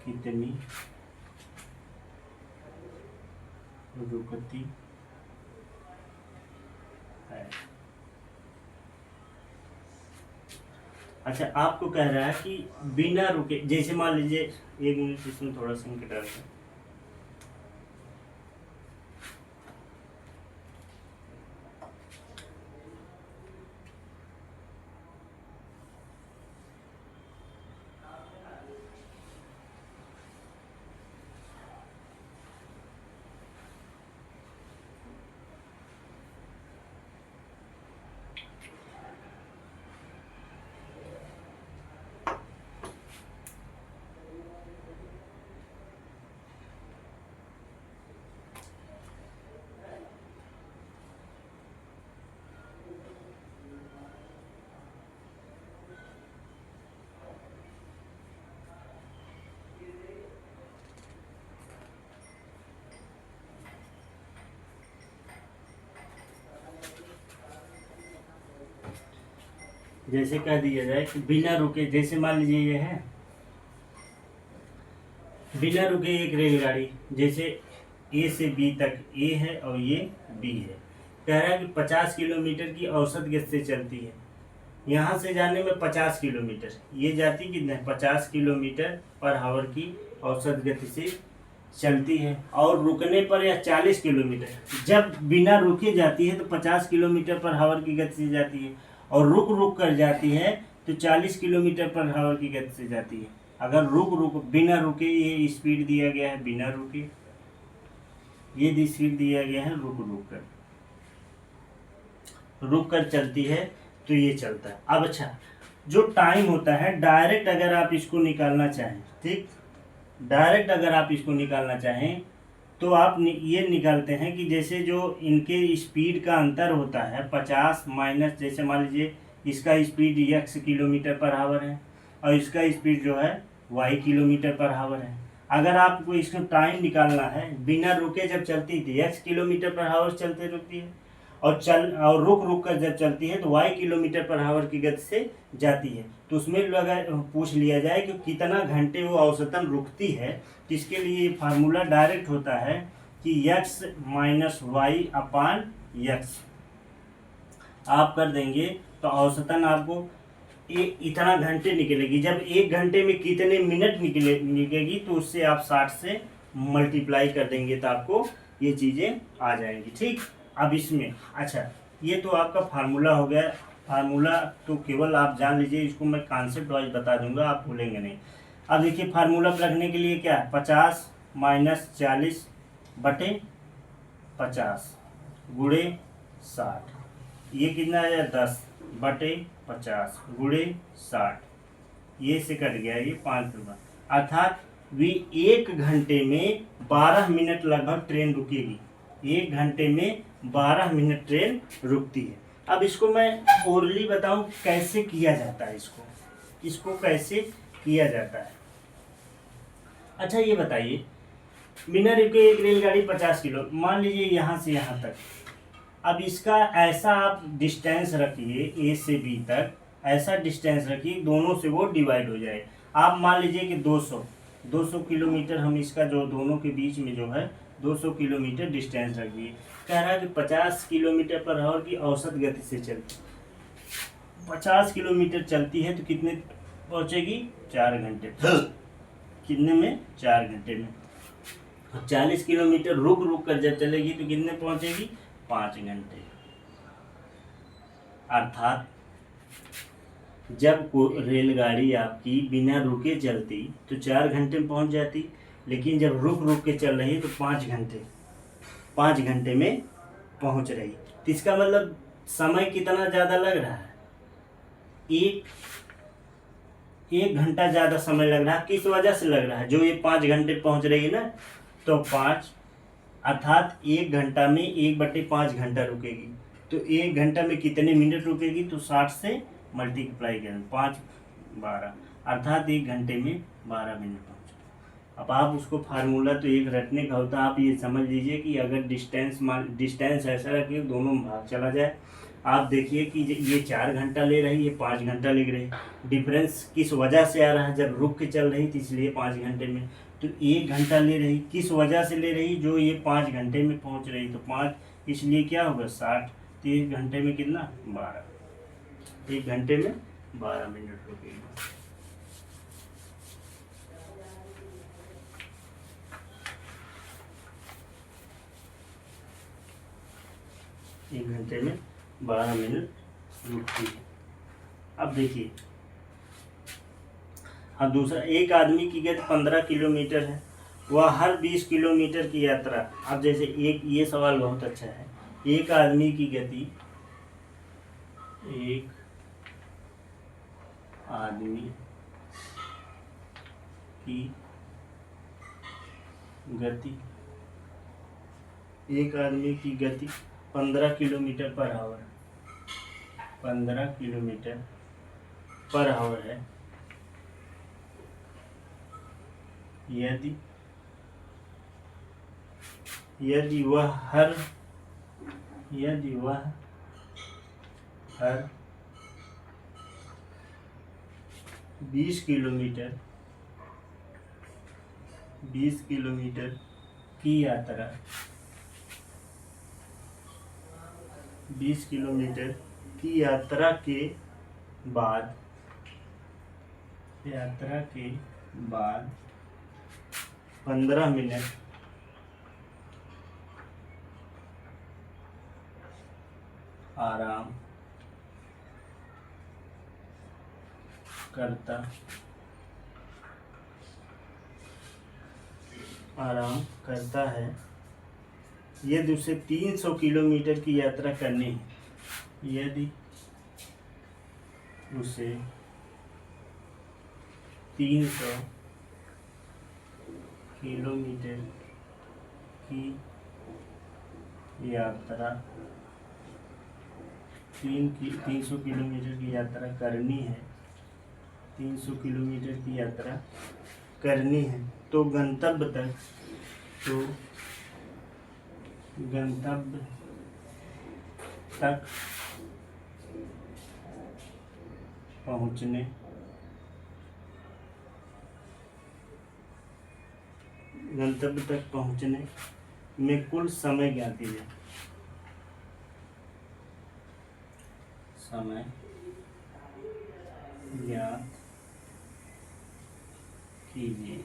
कितनी रुकती है। अच्छा, आपको कह रहा है कि बिना रुके, जैसे मान लीजिए 1 मिनट इसमें थोड़ा सा डालते हैं, जैसे कह दिया जाए कि बिना रुके, जैसे मान लीजिए ये है बिना रुके एक रेलगाड़ी, जैसे ए से बी तक ए है और ये बी है, कह रहा है कि 50 किलोमीटर की औसत गति से चलती है। यहाँ से जाने में 50 किलोमीटर, ये जाती कितना है 50 किलोमीटर पर आवर की औसत गति से चलती है, और रुकने पर यह 40 किलोमीटर। जब बिना रुके जाती है तो 50 किलोमीटर पर आवर की गति से जाती है, और रुक रुक कर जाती है तो 40 किलोमीटर पर आवर की गति से जाती है। अगर रुक बिना रुके, ये स्पीड दिया गया है बिना रुके, ये स्पीड दिया गया है रुक कर चलती है, तो ये चलता है। अब अच्छा, जो टाइम होता है डायरेक्ट अगर आप इसको निकालना चाहें, ठीक, डायरेक्ट अगर आप इसको निकालना चाहें तो आप ये निकालते हैं कि जैसे जो इनके स्पीड का अंतर होता है 50 माइनस, जैसे मान लीजिए इसका speed x kilometre per hour है और इसका स्पीड जो है y किलोमीटर पर आवर है। अगर आपको इसका टाइम निकालना है, बिना रुके जब चलती थी x किलोमीटर पर आवर चलते रुकती है, और रुक रुक कर जब चलती है तो y किलोमीटर पर आवर की गति से जाती है। तो उसमें अगर पूछ लिया जाए कि कितना घंटे वो औसतन रुकती है, तो इसके लिए फार्मूला डायरेक्ट होता है कि x माइनस वाई अपान x आप कर देंगे तो औसतन आपको इतना घंटे निकलेगी। जब एक घंटे में कितने मिनट निकलेगी तो उससे आप 60 से मल्टीप्लाई कर देंगे तो आपको ये चीज़ें आ जाएंगी। ठीक, अब इसमें अच्छा, ये तो आपका फार्मूला हो गया। फार्मूला तो केवल आप जान लीजिए, इसको मैं कॉन्सेप्ट वाइज बता दूंगा, आप भूलेंगे नहीं। अब देखिए फार्मूला रखने के लिए क्या है, 50 माइनस 40 बटे 50 गुणे 60, ये कितना है 10 बटे 50 गुणे 60, ये से कट गया, ये 5 रुपये, अर्थात भी 1 घंटे में 12 मिनट लगभग ट्रेन रुकेगी। 1 घंटे में 12 मिनट ट्रेन रुकती है। अब इसको मैं ओरली बताऊं कैसे किया जाता है, इसको कैसे किया जाता है। अच्छा ये बताइए, बिना रुके एक रेलगाड़ी 50 किलो, मान लीजिए यहाँ से यहाँ तक। अब इसका ऐसा आप डिस्टेंस रखिए, ए से बी तक ऐसा डिस्टेंस रखिए, दोनों से वो डिवाइड हो जाए। आप मान लीजिए कि 200 किलोमीटर हम इसका जो दोनों के बीच में जो है 200 किलोमीटर डिस्टेंस रख दिए। कह रहा है कि 50 किलोमीटर पर आवर की औसत गति से चलती, 50 किलोमीटर चलती है तो कितने पहुंचेगी, 4 घंटे। कितने में, 4 घंटे में। 40 किलोमीटर रुक रुक कर जब चलेगी तो कितने पहुंचेगी, 5 घंटे। अर्थात जब रेलगाड़ी आपकी बिना रुके चलती तो 4 घंटे में पहुंच जाती, लेकिन जब रुक रुक के चल रही तो 5 घंटे में पहुंच रही। तो इसका मतलब समय कितना ज़्यादा लग रहा है, एक घंटा ज़्यादा समय लग रहा है। किस वजह से लग रहा है, जो ये 5 घंटे पहुंच रही है ना, तो 5 अर्थात 1 घंटा में 1/5 घंटा रुकेगी। तो 1 घंटा में कितने मिनट रुकेगी, तो 60 से मल्टीप्लाई करें 5 12, अर्थात 1 घंटे में 12 मिनट पहुँच। अब आप उसको फार्मूला तो एक रटने का होता है, आप ये समझ लीजिए कि अगर डिस्टेंस ऐसा रखिए दोनों में भाग चला जाए। आप देखिए कि ये 4 घंटा ले रही है, 5 घंटा ले रही है। डिफरेंस किस वजह से आ रहा है, जब रुक के चल रही थी इसलिए 5 घंटे में, तो 1 घंटा ले रही, किस वजह से ले रही, जो ये 5 घंटे में पहुंच रही, तो 5 इसलिए क्या होगा 60, तो 1 घंटे में कितना 12, 1 घंटे में 12 मिनट रुकेगी। एक घंटे में 12 मिनट रुकती है। अब देखिए, अब दूसरा, एक आदमी की गति 15 किलोमीटर है, वह हर 20 किलोमीटर की यात्रा। अब जैसे ये सवाल बहुत अच्छा है, एक आदमी की गति, एक आदमी की गति, 15 kilometre per hour, 15 kilometre per hour है। यदि वह हर 20 20 किलोमीटर 20 किलोमीटर की यात्रा 20 किलोमीटर की यात्रा के बाद 15 मिनट आराम करता है। यदि उसे 300 किलोमीटर की यात्रा करनी है, यदि उसे 300 किलोमीटर की यात्रा 300 किलोमीटर की यात्रा करनी है, 300 किलोमीटर की यात्रा करनी है तो गंतव्य तक पहुंचने में कुल समय ज्ञात कीजिए। समय ज्ञात कीजिए।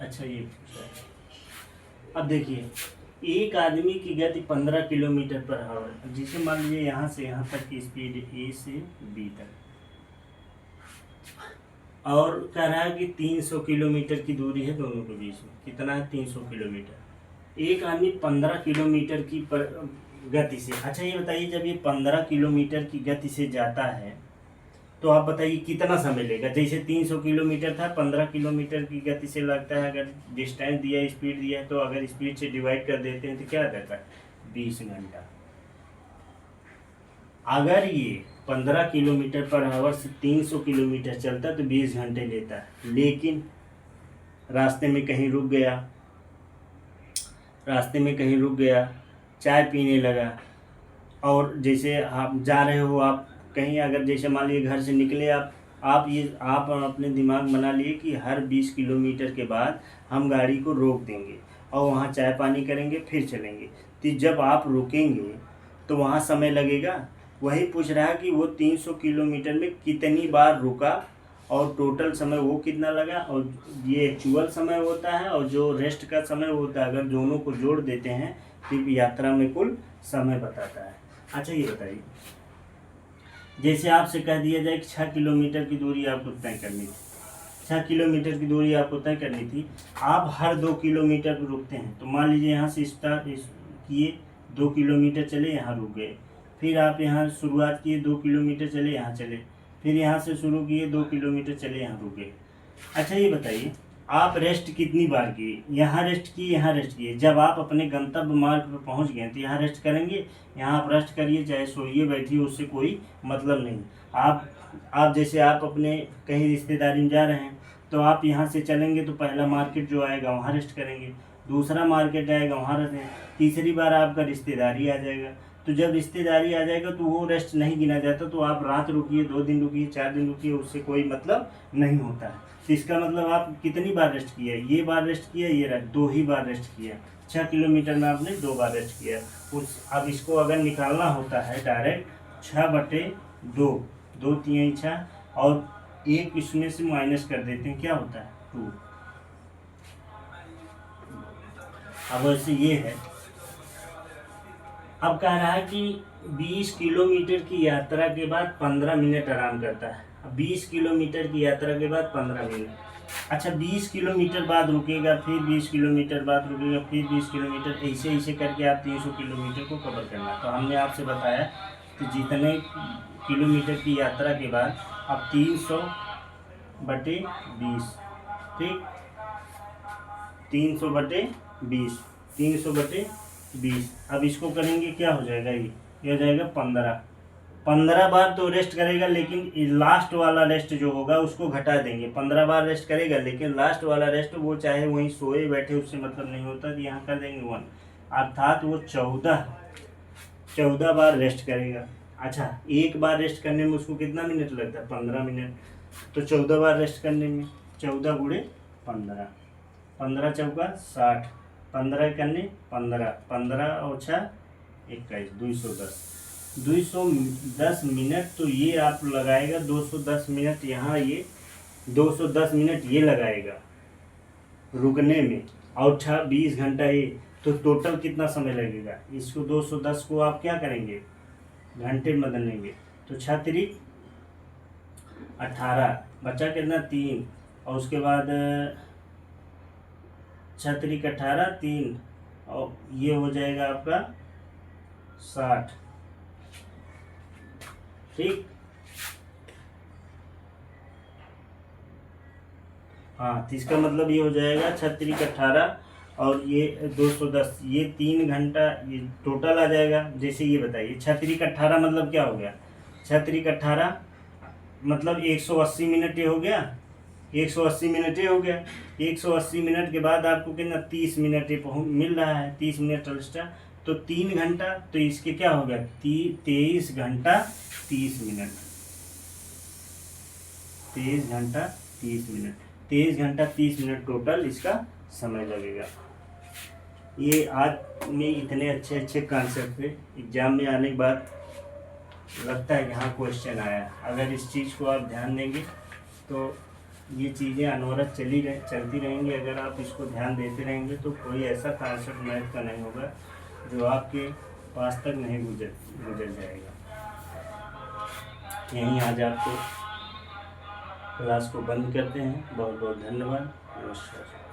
अच्छा, ये पूछा है। अब देखिए, एक आदमी की गति 15 किलोमीटर पर आवर, जिसे मान लीजिए यहाँ से यहाँ तक की स्पीड ए से बी तक, और कह रहा है कि 300 किलोमीटर की दूरी है दोनों के बीच में। कितना है? 300 किलोमीटर। एक आदमी 15 किलोमीटर की गति से, अच्छा ये बताइए, जब ये 15 किलोमीटर की गति से जाता है तो आप बताइए कितना समय लेगा। जैसे 300 किलोमीटर था, 15 किलोमीटर की गति से लगता है, अगर डिस्टेंस दिया, स्पीड दिया है, तो अगर स्पीड से डिवाइड कर देते हैं तो क्या रहता है? 20 घंटा। अगर ये 15 किलोमीटर पर आवर से 300 किलोमीटर चलता है तो 20 घंटे लेता है। लेकिन रास्ते में कहीं रुक गया, चाय पीने लगा, और जैसे आप जा रहे हो, आप कहीं, अगर जैसे मान लीजिए घर से निकले आप अपने दिमाग बना लिए कि हर 20 किलोमीटर के बाद हम गाड़ी को रोक देंगे और वहाँ चाय पानी करेंगे, फिर चलेंगे। तो जब आप रुकेंगे तो वहाँ समय लगेगा। वही पूछ रहा है कि वो 300 किलोमीटर में कितनी बार रुका और टोटल समय वो कितना लगा, और ये एक्चुअल समय होता है और जो रेस्ट का समय होता है, अगर दोनों को जोड़ देते हैं तो यात्रा में कुल समय बताता है। अच्छा, ये बताइए, जैसे आपसे कह दिया जाए कि 6 किलोमीटर की दूरी आपको तय करनी थी, 6 किलोमीटर की दूरी आपको तय करनी थी, आप हर 2 किलोमीटर पर रुकते हैं। तो मान लीजिए यहाँ से स्टार्ट किए, 2 किलोमीटर चले, यहाँ रुक गए, फिर आप यहाँ शुरुआत किए, 2 किलोमीटर चले, यहाँ चले, फिर यहाँ से शुरू किए, 2 किलोमीटर चले, यहाँ रुक गए। अच्छा, ये बताइए, आप रेस्ट कितनी बार किए? यहाँ रेस्ट किए, यहाँ रेस्ट किए। जब आप अपने गंतव्य मार्ग पर पहुँच गए तो यहाँ रेस्ट करेंगे, यहाँ आप रेस्ट करिए, चाहे सोइए बैठिए, उससे कोई मतलब नहीं। आप जैसे आप अपने कहीं रिश्तेदारी में जा रहे हैं तो आप यहाँ से चलेंगे तो पहला मार्केट जो आएगा वहाँ रेस्ट करेंगे, दूसरा मार्केट आएगा वहाँ रेस्ट, तीसरी बार आपका रिश्तेदारी आ जाएगा। तो जब रिश्तेदारी आ जाएगा तो वो रेस्ट नहीं गिना जाता। तो आप रात रुकिए, 2 दिन रुकिए, 4 दिन रुकिए, उससे कोई मतलब नहीं होता है। तो इसका मतलब आप कितनी बार रेस्ट किया? ये बार रेस्ट किया, ये 2 ही बार रेस्ट किया। 6 किलोमीटर में आपने 2 बार रेस्ट किया। अब इसको अगर निकालना होता है डायरेक्ट 6/2, 2 3 6, और 1 इसमें से माइनस कर देते हैं, क्या होता है? 2। अब वैसे ये है, अब कह रहा है कि 20 किलोमीटर की यात्रा के बाद 15 मिनट आराम करता है। 20 किलोमीटर की यात्रा के बाद 15 मिनट। अच्छा, 20 किलोमीटर बाद रुकेगा, फिर 20 किलोमीटर बाद रुकेगा, फिर 20 किलोमीटर, ऐसे करके आप 300 किलोमीटर को कवर करना। तो हमने आपसे बताया कि जितने किलोमीटर की यात्रा के बाद अब 300/20, ठीक, 300/20, 300/20। अब इसको करेंगे, क्या हो जाएगा? ये हो जाएगा 15 बार तो रेस्ट करेगा, लेकिन लास्ट वाला रेस्ट जो होगा उसको घटा देंगे। 15 बार रेस्ट करेगा, लेकिन लास्ट वाला रेस्ट वो चाहे वहीं सोए बैठे, उससे मतलब नहीं होता। तो यहाँ कर देंगे 1। अर्थात वो 14 बार रेस्ट करेगा। अच्छा, एक बार रेस्ट करने में उसको कितना मिनट लगता है? 15 मिनट। तो 14 बार रेस्ट करने में 14 गुणे 15, 15 चौका 60, 15 करने 15, 15 और 6 21, 210 मिनट। तो ये आप लगाएगा 210 मिनट यहाँ, ये 210 मिनट ये लगाएगा रुकने में, और 20 घंटा ये। तो टोटल कितना समय लगेगा? इसको 210 को आप क्या करेंगे? घंटे में बदलेंगे। तो 6 तिरिक 18, बचा कितना? 3, और उसके बाद 6 तिरिक 18, 3, और ये हो जाएगा आपका 60। ठीक, हाँ, तो इसका मतलब ये हो जाएगा 6 तिरिक 18 और ये 210, ये 3 घंटा ये टोटल आ जाएगा। जैसे ये बताइए 6 तिरिक 18 मतलब क्या हो गया? 6 तिरिक 18 मतलब 180 मिनट ये हो गया, 180 मिनट ये हो गया। 180 मिनट के बाद आपको कितना? 30 मिनट ये मिल रहा है, 30 मिनट एक्स्ट्रा। तो 3 घंटा, तो इसके क्या हो गया? 23 घंटा 30 मिनट, 23 घंटा 30 मिनट, 23 घंटा 30 मिनट टोटल इसका समय लगेगा। ये आज में इतने अच्छे अच्छे कॉन्सेप्ट थे, एग्जाम में आने के बाद लगता है कि हाँ क्वेश्चन आया। अगर इस चीज़ को आप ध्यान देंगे तो ये चीज़ें अनवरत चलती रहेंगी। अगर आप इसको ध्यान देते रहेंगे तो कोई ऐसा कॉन्सेप्ट मैथ का नहीं होगा जो आपके पास तक नहीं गुजर जाएगा। यहीं आज आपको क्लास को बंद करते हैं। बहुत बहुत धन्यवाद। नमस्कार।